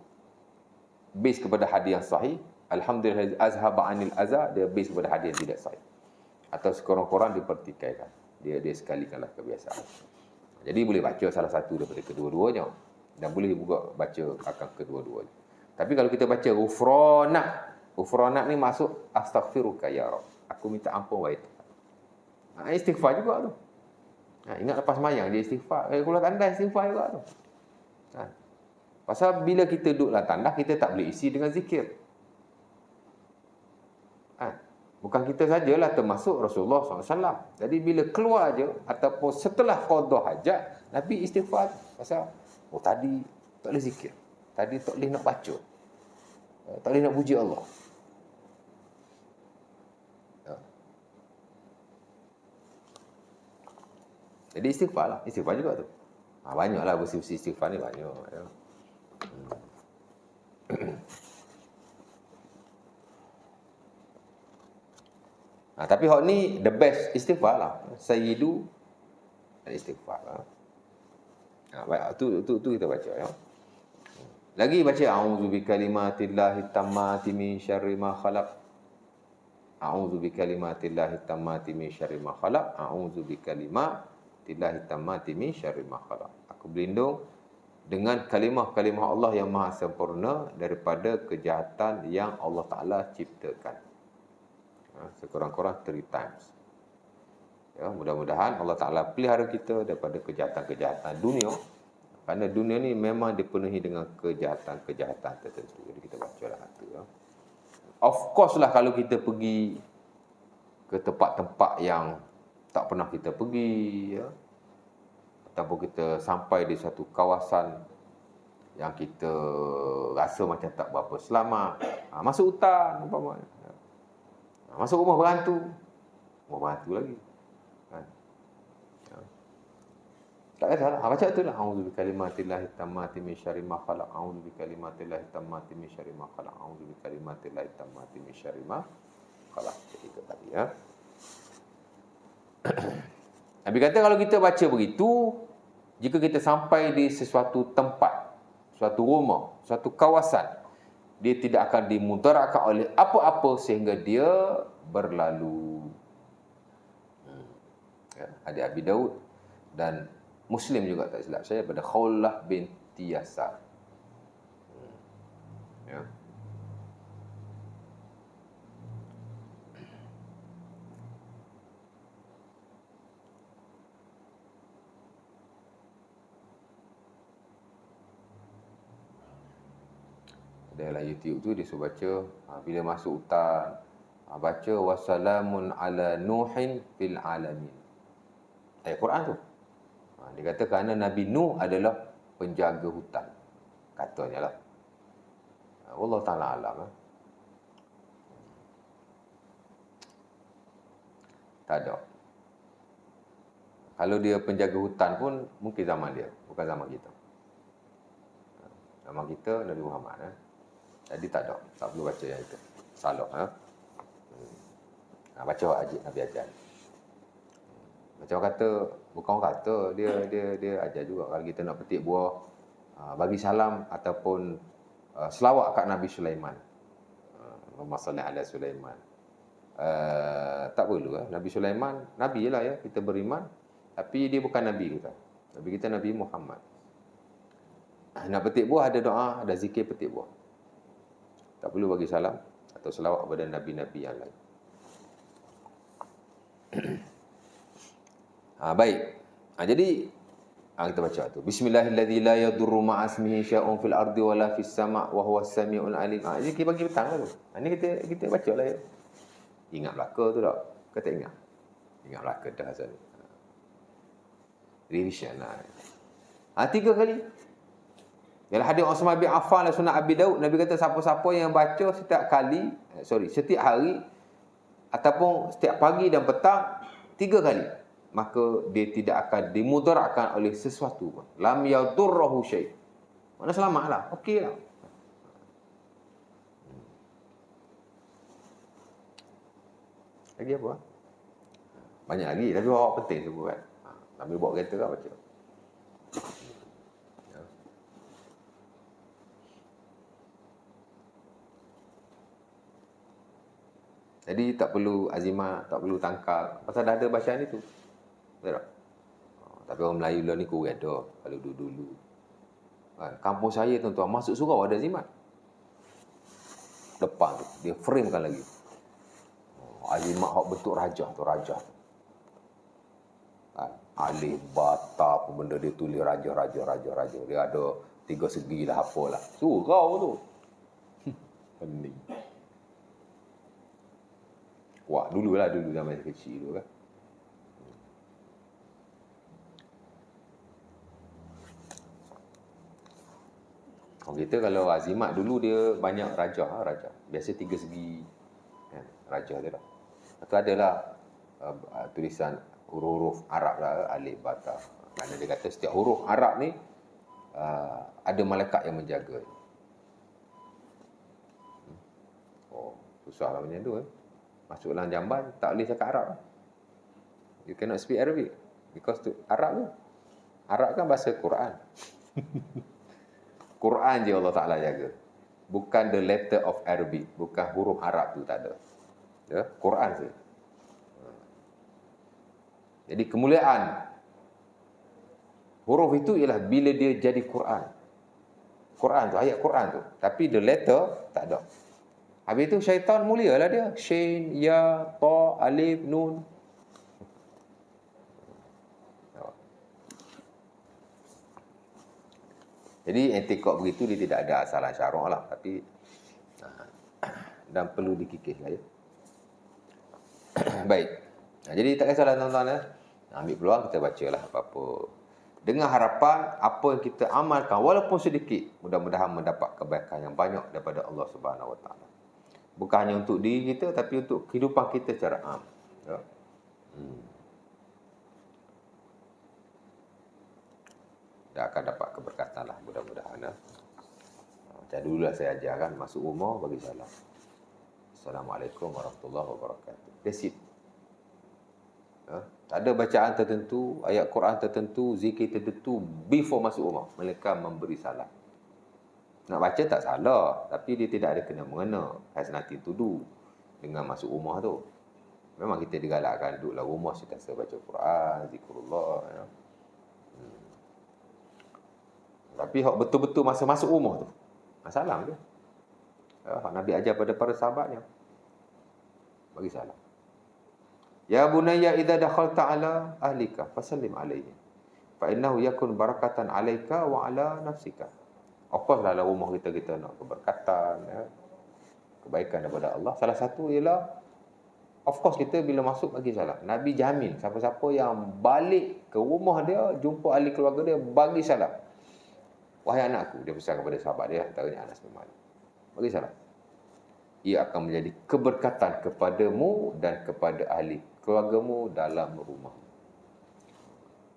base kepada hadis yang sahih. Alhamdulillah azhaba anil azab, dia base kepada hadis yang tidak sahih. Atau sekurang-kurang dipertikaikan. Dia sekalikanlah kebiasaan. Jadi boleh baca salah satu daripada kedua-duanya dan boleh juga baca akan kedua-duanya. Tapi kalau kita baca ghufrana ni masuk astaghfiruka ya Rabb. Aku minta ampun wahai Tuhan. Istighfar juga tu. Ingat lepas sembahyang dia istighfar. Kalau tanda istighfar juga tu. Pasal bila kita duduk dalam tandas, kita tak boleh isi dengan zikir. Bukan kita sajalah, termasuk Rasulullah SAW. Jadi bila keluar je, ataupun setelah qada hajat, Nabi istighfar. Pasal, tadi tak boleh zikir. Tadi tak boleh nak baca. Tak boleh nak puji Allah. Jadi istighfar lah. Istighfar juga tu. Banyaklah versi-versi istighfar ni, banyak. Ya. Tapi hak ni the best istighfar lah. Sayyidu istighfar lah. Baik, tu kita baca ya. Lagi baca a'udzu bikalimatillahi tammati min syarri ma khalaq. A'udzu bikalimatillahi tammati min syarri ma khalaq. A'udzu bikalimatillahi tammati min syarri ma khalaq. Aku berlindung dengan kalimah-kalimah Allah yang maha sempurna daripada kejahatan yang Allah Ta'ala ciptakan. Sekurang-kurang 3 times. Ya, mudah-mudahan Allah Ta'ala pelihara kita daripada kejahatan-kejahatan dunia. Kerana dunia ni memang dipenuhi dengan kejahatan-kejahatan tertentu. Jadi kita bacalah itu. Ya. Of course lah kalau kita pergi ke tempat-tempat yang tak pernah kita pergi, ya, ataupun kita sampai di satu kawasan yang kita rasa macam tak berapa selamat, masuk hutan, masuk rumah berantu lagi. Tak kata lah. Baca tu lah. A'udzu bikalimatillahi tammati min syarri ma khalaq. A'udzu bikalimatillahi tammati min syarri ma khalaq. A'udzu bikalimatillahi tammati min syarri ma khalaq. Jadi itu tadi ya. Nabi kata kalau kita baca begitu, jika kita sampai di sesuatu tempat, suatu rumah, suatu kawasan, dia tidak akan dimudaratkan oleh apa-apa sehingga dia berlalu. Ya, hadis Abi Daud dan Muslim juga tak silap saya pada Khawlah binti Yasar. Ya. Dalam YouTube tu dia suruh baca bila masuk hutan, baca wassalamun ala nuhin fil alamin. Ayat Quran tu. Dia kata kerana Nabi Nuh adalah penjaga hutan. Katanya lah. Allah Ta'ala alam. Tak ada. Kalau dia penjaga hutan pun, mungkin zaman dia. Bukan zaman kita. Zaman kita, Nabi Muhammad. Jadi tak ada. Tak perlu baca yang itu. Salah. Baca Nabi ajar. Macam orang kata, bukan orang kata, dia ajar juga. Kalau kita nak petik buah, bagi salam ataupun selawat kat Nabi Sulaiman. Masalah ala Sulaiman. Tak perlu. Nabi Sulaiman, Nabi je lah ya, kita beriman. Tapi dia bukan Nabi kita. Nabi kita Nabi Muhammad. Nak petik buah ada doa, ada zikir petik buah. Tak perlu bagi salam atau selawat kepada Nabi-Nabi yang lain. Baik. Jadi kita baca tu. Bismillahirrahmanirrahim. La yadurru ma'asmihi syai'un fil ardi wala fis sama' wa huwas samiul alim. Ini kita bagi petang lah tu. Ini kita baca lah ya. Ingat belaka tu tak? Kata ingat. Ingat belaka dah asal. Revision lah. 3 kali. Dalam hadis Uthman bin Affan dan Sunan Abi Daud, Nabi kata siapa-siapa yang baca setiap hari ataupun setiap pagi dan petang 3 kali, maka dia tidak akan dimudaratkan oleh sesuatu pun. Lam yadurruhu syai'. Mana selamatlah. Okeylah. Lagi apa? Banyak lagi, tapi awak penting sebut kan. Nabi bawa kereta kan baca. Jadi tak perlu azimah, tak perlu tangkal. Pasal dah ada bacaan itu. Betul tak? Tapi orang Melayu lah ni kurang ada. Kalau dulu-dulu. Kampung saya tuan-tuan, masuk surau ada azimat. Depan tu. Dia framekan lagi. Azimat hak bentuk rajah tu. Rajah tu. Alif, bata, apa benda dia tulis raja. Dia ada 3 segi lah, apalah. Surau tu. Pening. Wah, dulu zaman kecil dulu kan. Orang kita kalau azimat dulu dia banyak raja. Biasa 3 segi. Raja dia lah. Lepas tu adalah tulisan huruf Arab lah, alif, bata. Kerana dia kata setiap huruf Arab ni ada malaikat yang menjaga. Susah lah macam tu Masuk dalam jamban, tak boleh cakap Arab. You cannot speak Arabic. Because Arab kan bahasa Quran. Quran je Allah Ta'ala jaga. Bukan the letter of Arabic. Bukan huruf Arab tu, tak ada. Ya, Quran je. Jadi kemuliaan huruf itu ialah bila dia jadi Quran. Quran tu, ayat Quran tu. Tapi the letter, tak ada. Habis itu syaitan mulialah dia. Shin, Ya, Ta, Alif, Nun. Jadi etikot begitu dia tidak ada asalan syarak lah. Tapi dan perlu dikikis lah ya. Baik. Jadi tak kisahlah tuan-tuan ya. Ambil peluang kita bacalah apa-apa. Dengan harapan apa yang kita amalkan walaupun sedikit, mudah-mudahan mendapat kebaikan yang banyak daripada Allah Subhanahu Wa Taala. Bukan hanya untuk diri kita tapi untuk kehidupan kita secara am. Ya. Dan akan dapat keberkatan lah mudah-mudahan. Ya. Macam dulu lah saya ajarkan, masuk rumah bagi salam. Assalamualaikum warahmatullahi wabarakatuh. That's it. Ya. Tak ada bacaan tertentu, ayat Quran tertentu, zikir tertentu before masuk rumah. Mereka memberi salam. Nak baca tak salah, tapi dia tidak ada kena-mengena. Has nothing to do dengan masuk rumah tu. Memang kita digalakkan duduklah rumah sentiasa baca Quran, zikrullah. Ya. Tapi hak betul-betul masa masuk rumah tu, salam je. Ya, hak Nabi ajar pada para sahabatnya. Bagi salam. Ya bunayya idza dakhalta ala ahlika fasallim alaihi fa innahu yakun barakatan alaika wa ala nafsika. Of course dalam rumah kita nak keberkatan, ya, kebaikan daripada Allah. Salah satu ialah of course kita bila masuk bagi salam. Nabi jamin siapa-siapa yang balik ke rumah dia, jumpa ahli keluarga dia, bagi salam. Wahai anakku, dia pesan kepada sahabat dia, antaranya Anas bin Malik. Bagi salam. Ia akan menjadi keberkatan kepadamu dan kepada ahli keluargamu dalam rumah.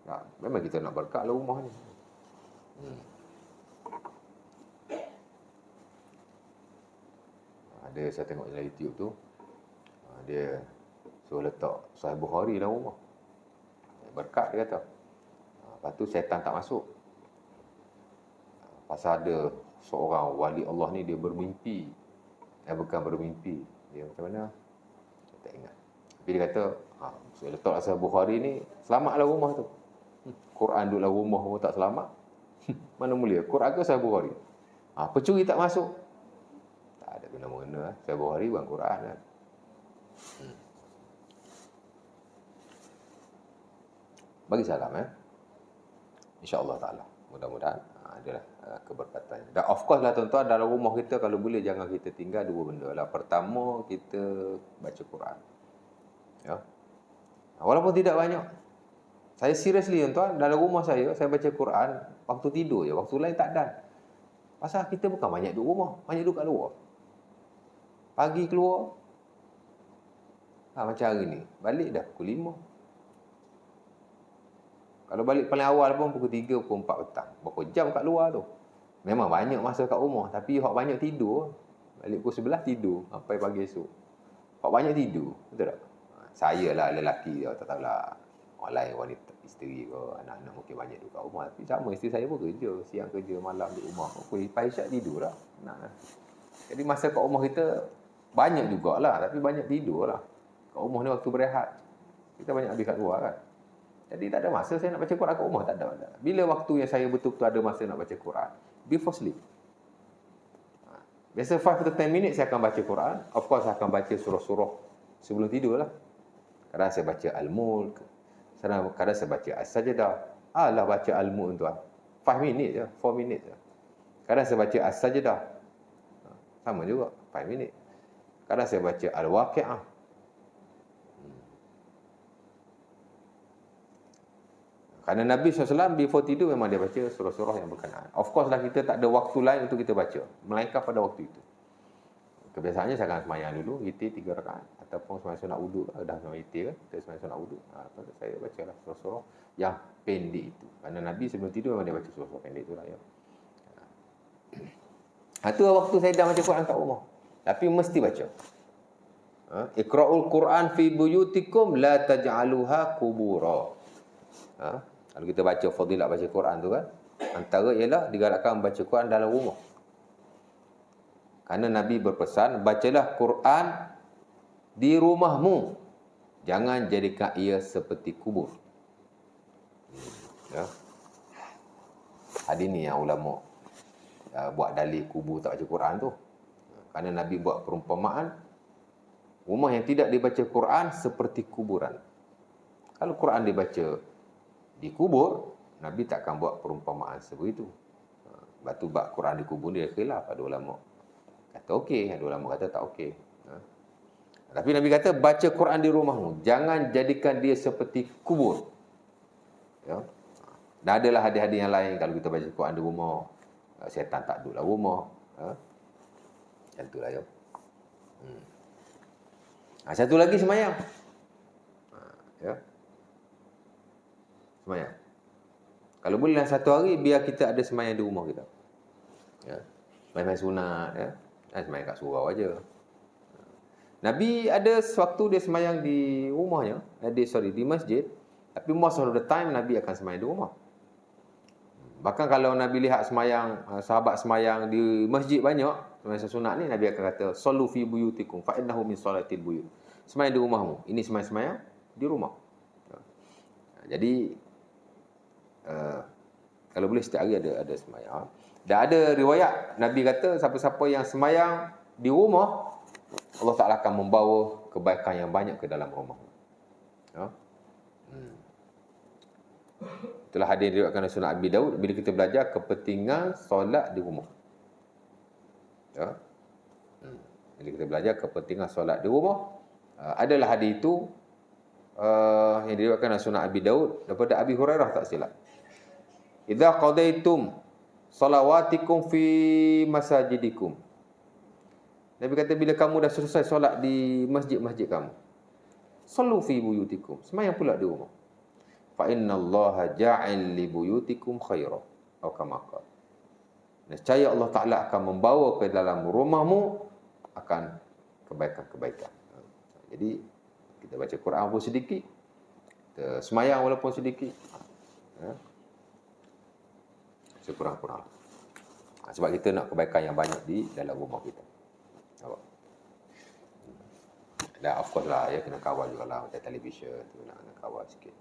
Nah, memang kita nak berkat dalam rumah ni. Ada saya tengok dalam YouTube tu, dia suruh letak Sahih Bukhari dalam rumah. Berkat dia kata. Lepas tu syaitan tak masuk. Pasal ada seorang wali Allah ni dia bermimpi. Bukan bermimpi. Dia macam mana? Saya tak ingat. Tapi dia kata, so letak Sahih Bukhari ni, selamatlah rumah tu. Quran duduk dalam rumah pun tak selamat. Mana mulia? Quran ke Sahih Bukhari? Pencuri tak masuk. Tak ada guna-mengena. Sahih Bukhari bukan Quran kan. Bagi salam InsyaAllah ta'ala. Mudah-mudahan adalah keberkatannya. Dan of course lah tuan-tuan, dalam rumah kita kalau boleh jangan kita tinggal dua benda lah. Pertama, kita baca Quran. Ya. Walaupun tidak banyak. Saya seriously tuan-tuan, dalam rumah saya baca Quran waktu tidur je. Waktu lain tak ada. Pasal kita bukan banyak duduk rumah, banyak duduk kat luar. Pagi keluar, macam hari ni, balik dah pukul 5. Kalau balik paling awal pun pukul 3, pukul 4 petang. Berapa jam kat luar tu. Memang banyak masa kat rumah. Tapi hak banyak tidur. Balik pukul 11 tidur. Sampai pagi esok. Hak banyak tidur. Betul tak? Saya lah lelaki. Tak tahulah. Orang lain, wanita, isteri ke, anak-anak mungkin banyak duduk kat rumah. Tapi sama isteri saya pun kerja. Siang kerja, malam di rumah. Pukul Isyak tidur lah. Jadi masa kat rumah kita banyak jugalah. Tapi banyak tidur lah. Kat rumah ni waktu berehat. Kita banyak habis kat luar kan. Jadi tak ada masa saya nak baca Quran kat rumah. Tak ada. Bila waktu yang saya betul-betul ada masa nak baca Quran? Before sleep. Biasa 5 to 10 minit saya akan baca Quran. Of course saya akan baca surah-surah sebelum tidur lah. Kadang saya baca Al-Mulk. Kadang saya baca As-Sajdah. Alah baca Al-Mulk tuan. 5 minit je. 4 minit je. Kadang saya baca As-Sajdah. Sama juga. 5 minit. Kadang saya baca Al-Waqi'ah. Kerana Nabi SAW before tidur memang dia baca surah-surah yang berkenaan. Of course lah kita tak ada waktu lain untuk kita baca. Melainkan pada waktu itu. Kebiasaannya saya akan semayang dulu, witir 3 rakaat. Ataupun semayang sunat wuduk. Dah semayang witir kan, kita semayang sunat wuduk. Saya baca lah surah-surah yang pendek itu. Kerana Nabi sebelum tidur memang dia baca surah-surah pendek itu lah ya. Itu waktu saya dah baca Quran kat rumah. Tapi mesti baca. Iqra'ul Quran fi buyutikum la taj'aluha qubura. Kalau kita baca fadilat baca Quran tu kan, antara ialah digalakkan baca Quran dalam rumah. Kerana Nabi berpesan, bacalah Quran di rumahmu. Jangan jadikan ia seperti kubur. Ya. Hadis ni yang ulama buat dalil kubur tak baca Quran tu. Kerana Nabi buat perumpamaan, rumah yang tidak dibaca Quran seperti kuburan. Kalau Quran dibaca di kubur, Nabi takkan buat perumpamaan sebegitu. Lepas tu bab Quran di kubur dia khilaf. Ada ulama kata okey, ada ulama kata tak okey. Tapi Nabi kata baca Quran di rumahmu, jangan jadikan dia seperti kubur. Ya. Dan adalah hadis-hadis yang lain, kalau kita baca Quran di rumah, syaitan tak duduk dalam rumah. Macam itulah ya. Satu lagi semayang. Ya. Semayang. Kalau boleh dalam satu hari, biar kita ada semayang di rumah kita. Ya. Main-main sunat. Ya. Semayang kat surau aja. Nabi ada sewaktu dia semayang di rumahnya, di masjid, tapi most of the time Nabi akan semayang di rumah. Bahkan kalau Nabi lihat semayang, sahabat semayang di masjid banyak, semayang sunat ni, Nabi akan kata, "Sallu fi buyutikum fa innahu min salatil buyut." Semayang di rumahmu. Ini semayang di rumah. Jadi kalau boleh setiap hari ada semayang. Dan ada riwayat Nabi kata siapa-siapa yang semayang di rumah, Allah Ta'ala akan membawa kebaikan yang banyak ke dalam rumah. Ya. Itulah hadis diriwayatkan oleh Sunan Abi Daud, bila kita belajar kepentingan solat di rumah. Ya. Bila kita belajar kepentingan solat di rumah, adalah hadis itu yang diriwayatkan oleh Sunan Abi Daud daripada Abi Hurairah tak silap. Idza qadaitum salawatikum fi masajidikum. Nabi kata bila kamu dah selesai solat di masjid-masjid kamu, sallu fi buyutikum, semayang pula di rumah. Fa innallaha ja'il li buyutikum khaira. Atau kama qala. Nescaya Allah Ta'ala akan membawa ke dalam rumahmu akan kebaikan-kebaikan. Jadi kita baca Quran pun sedikit, kita semayang walaupun sedikit, sekurang-kurang. Sebab kita nak kebaikan yang banyak di dalam rumah kita. Dan of course lah, ya, kena kawal juga lah macam televisyen tu, nak kawal sikit.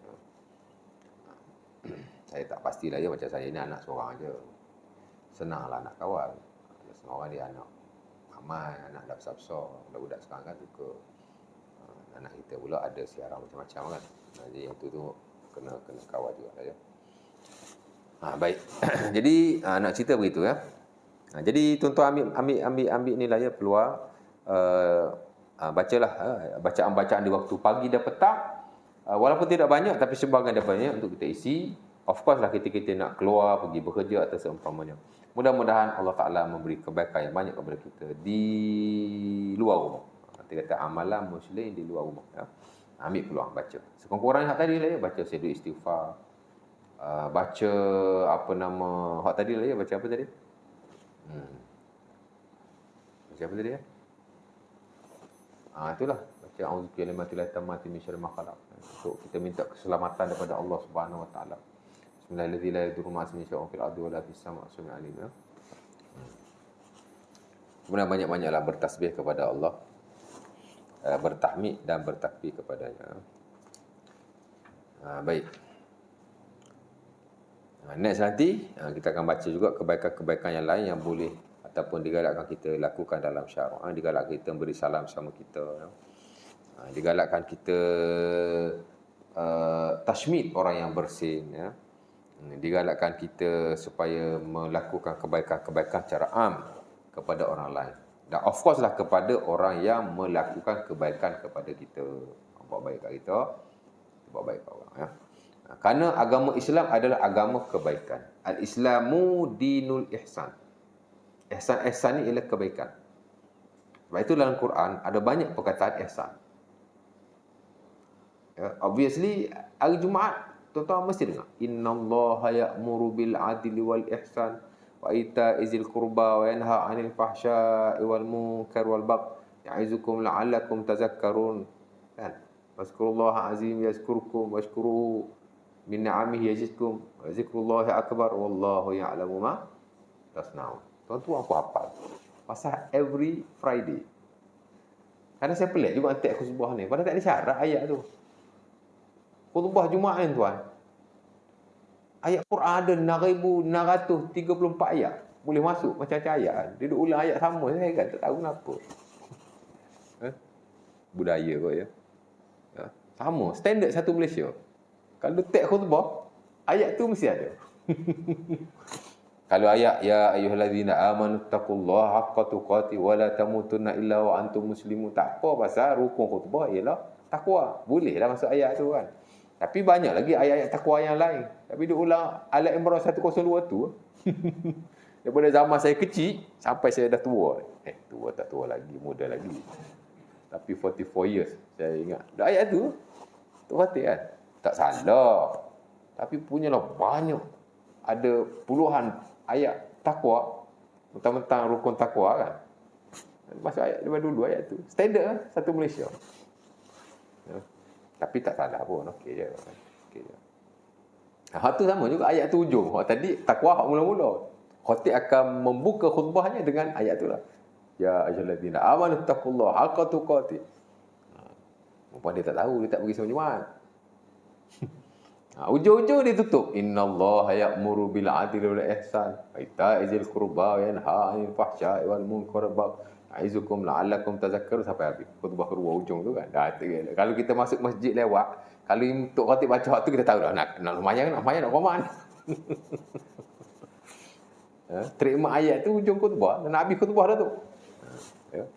Saya tak pastilah ya, macam saya ni anak seorang aja, senanglah nak kawal. Setengah orang dia anak ramai, anak dah besar-besar, budak-budak sekarang kan suka. Anak kita pula ada siaran macam-macam kan. Jadi yang tu kena kawal juga lah ya. Baik. Jadi nak cerita begitu ya. Jadi tuan-tuan ambil ni lah ya peluang. Bacalah bacaan-bacaan di waktu pagi dan petang, walaupun tidak banyak tapi sebahagian daripadanya untuk kita isi. Of course lah kita nak keluar pergi bekerja atau seumpamanya. Mudah-mudahan Allah Ta'ala memberi kebaikan yang banyak kepada kita di luar rumah. Kita kata amalan muslim di luar rumah ya. Ambil peluang baca sekurang-kurangnya hak tadi lah ya, baca sedih istighfar, baca apa nama hak tadi lah ya, baca apa tadi baca apa tadi ya. Itulah baca auzubillahi kalimatil tammati min syarri ma khalaq. Untuk kita minta keselamatan daripada Allah Subhanahu wa taala. Bismillahirrahmanirrahim. La yadurru ma ismihi syai'un fil ardi wa la fis sama'i sami'un alim. Kemudian banyak-banyaklah bertasbih kepada Allah, bertahmid dan bertakbir kepadanya. Baik. Next nanti kita akan baca juga kebaikan-kebaikan yang lain yang boleh ataupun digalakkan kita lakukan dalam syarak. Digalakkan kita beri salam sama kita. Digalakkan kita tashmid orang yang bersin. Ya. Digalakkan kita supaya melakukan kebaikan-kebaikan secara am kepada orang lain. Dan of course lah kepada orang yang melakukan kebaikan kepada kita. Buat baik kat kita, buat baik kat orang. Ya. Kerana agama Islam adalah agama kebaikan. Al-Islamu dinul ihsan. Ihsan ni ialah kebaikan. Sebab itu dalam Quran ada banyak perkataan ihsan. Obviously hari Jumaat tuan-tuan mesti dengar innallaha ya'muru bil adli wal ihsan wa ita'i zil qurba wa yanha 'anil fahsya'i wal munkar wal bagh ya'izukum la'allakum tazakkarun. Kan? Wazkurullaha azim yazkurkum washkuruhu min ni'amihi yazidkum wa zikrullahi akbar wallahu ya'lamu ma tasna'un. Tuan-tuan aku hafal. Pasal every Friday. Karena saya pelik juga antek khutbah ni. Padahal tak ada syarat ayat tu. Khutbah Jumaat ni tuan. Ayat Quran ada 6,634 ayat. Boleh masuk macam-macam ayat kan. Dia duduk ulang ayat sama. Saya kan tak tahu kenapa. Budaya kot ya. Sama. Standard satu Malaysia. Kalau teks khutbah, ayat tu mesti ada. Kalau ayat ya ayyuhallazina amanu taqullaha haqqa tuqatih wa la tamutunna illa wa antum muslimun, tak apa pasal rukun khutbah ialah takwa. Bolehlah masuk ayat tu kan. Tapi banyak lagi ayat-ayat takwa yang lain. Tapi dia ulang Al Imran 102 tu. Daripada zaman saya kecil sampai saya dah tua. Tua tak tua lagi, muda lagi. Tapi 44 years saya ingat. Dah ayat tu. Tu Fatih kan. Tak salah. Tapi punyalah banyak. Ada puluhan ayat takwa, mentang-mentang rukun takwa kan. Masuk ayat daripada dulu ayat tu. Standard kan, satu Malaysia. Tapi tak salah pun, okey je. Okey je. Hak tu sama juga ayat tu hujung. Hak tadi takwa hak mula-mula. Khatib akan membuka khutbahnya dengan ayat tu lah. Ya ayyuhallazina amanu taqullaha haqqa tuqatih. Mumpah dia tak tahu, dia tak pergi semua Jumaat. Ujung-ujung dia tutup. Innallaha ya'muru bil 'adli wal ihsan wa ita'i dzil qurba wa yanha 'anil fahsya'i wal munkari wal baghi ya'izukum la'allakum tadhakkarun, sampai habis. Khutbah kedua ujung tu kan. Kalau kita masuk masjid lewat, kalau untuk khatib baca waktu kita tahu dah nak lumayan nak koman. Terima ayat tu ujung khutbah, nak habis khutbah dah tu. Ya.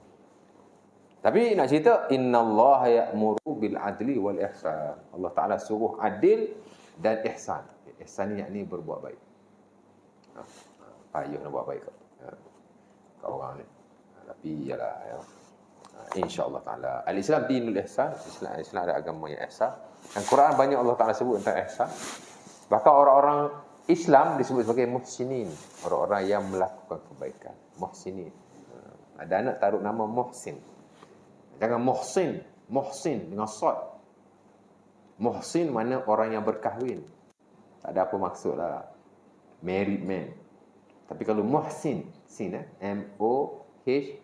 Tapi nak cerita innallaha ya'muru bil 'adli wal ihsan. Allah Taala suruh adil dan ihsan. Ihsan ni yakni berbuat baik. Payah nak buat baik kat orang ni. Tapi ialah ya. Insya-Allah Taala. Al-Islam dinul ihsan. Islam ada agama yang ihsan. Dan Quran banyak Allah Taala sebut tentang ihsan. Bahkan orang-orang Islam disebut sebagai muhsinin, orang-orang yang melakukan kebaikan. Muhsinin. Ada anak taruh nama Muhsin. Jangan Muhsin, Muhsin dengan sad. Muhsin mana orang yang berkahwin. Tak ada apa maksud lah. Married man. Tapi kalau Muhsin, sin M-O-H-S-I-N.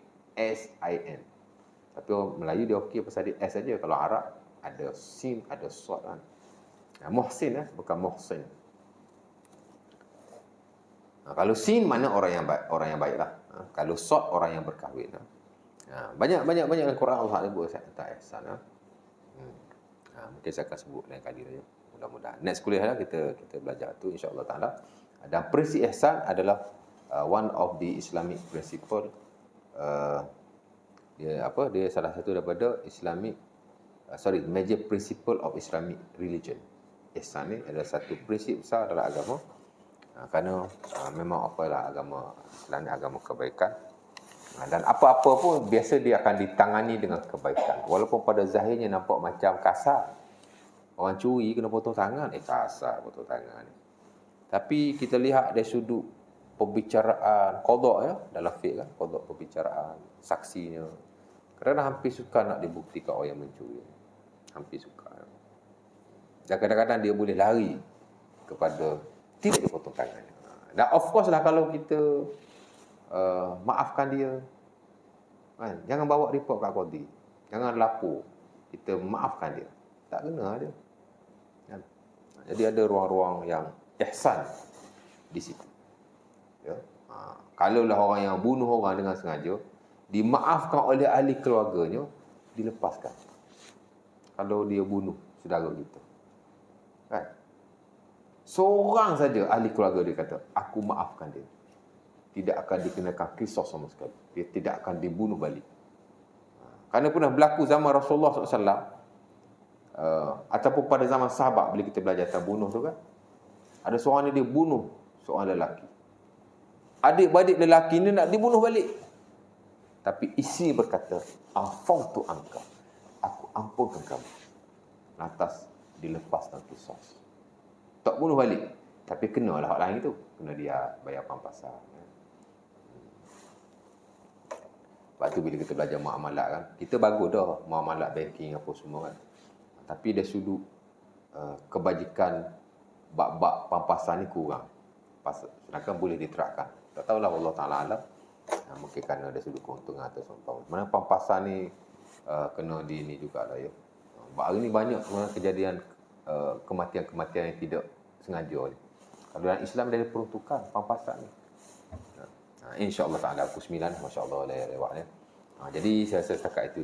Tapi orang Melayu dia okey pasal dia S saja. Kalau Arab ada sin, ada sad kan. Muhsin bukan Muhsin. Kalau sin mana orang yang baik lah. Kalau sad orang yang berkahwin. Banyak dalam Quran Allah sebut tentang ihsan. Mungkin saya akan sebut lain kali saja. Mudah-mudahan next kuliah lah kita belajar tu insya-Allah taala. Dan prinsip ihsan adalah one of the Islamic principle. Dia salah satu daripada major principle of Islamic religion. Ihsan ni adalah satu prinsip besar dalam agama. Kerana memang apalah agama Islam ni agama kebaikan. Dan apa-apa pun biasa dia akan ditangani dengan kebaikan. Walaupun pada zahirnya nampak macam kasar. Orang curi kena potong tangan. Kasar potong tangan ni. Tapi kita lihat dari sudut pembicaraan qada ya, dalam fiqh kan, qada pembicaraan, saksinya. Kerana hampir suka nak dibuktikan orang yang mencuri. Hampir suka. Dan kadang-kadang dia boleh lari kepada tidak dipotong tangan. Dan of course lah kalau kita maafkan dia kan? Jangan bawa report kat qadi, jangan lapor, kita maafkan dia, tak kena dia kan? Jadi ada ruang-ruang yang ihsan di situ ya. Kalaulah orang yang bunuh orang dengan sengaja dimaafkan oleh ahli keluarganya, dilepaskan. Kalau dia bunuh saudara kita kan, seorang saja ahli keluarga dia kata aku maafkan dia, tidak akan dikenakan qisas sama sekali. Dia tidak akan dibunuh balik. Kerana pernah berlaku zaman Rasulullah SAW, ataupun pada zaman sahabat bila kita belajar tentang bunuh tu kan. Ada seorang ni dia bunuh seorang lelaki. Adik-beradik lelaki ni nak dibunuh balik. Tapi isteri berkata, "Afautu anka." Aku ampunkan kamu. Lantas dilepaskan qisas. Tak bunuh balik. Tapi kenalah hak lain tu. Kena dia bayar pampasan. Sebab tu bila kita belajar muamalat kan, kita bagus dah muamalat banking apa semua kan. Tapi dari sudut kebajikan bab-bab pampasan ni kurang. Sedangkan boleh diterapkan. Tak tahulah, Allah Ta'ala alam. Mungkin kerana ada sudut keuntungan atau seumpama. Mana pampasan ni kena di ni jugalah ya. Hari ni banyak sebenarnya kejadian kematian-kematian yang tidak sengaja ni. Kalau dalam Islam dia ada peruntukan pampasan ni. InsyaAllah ta'ala pukul 9. Masya Allah lewat ya. Jadi saya rasa setakat itu.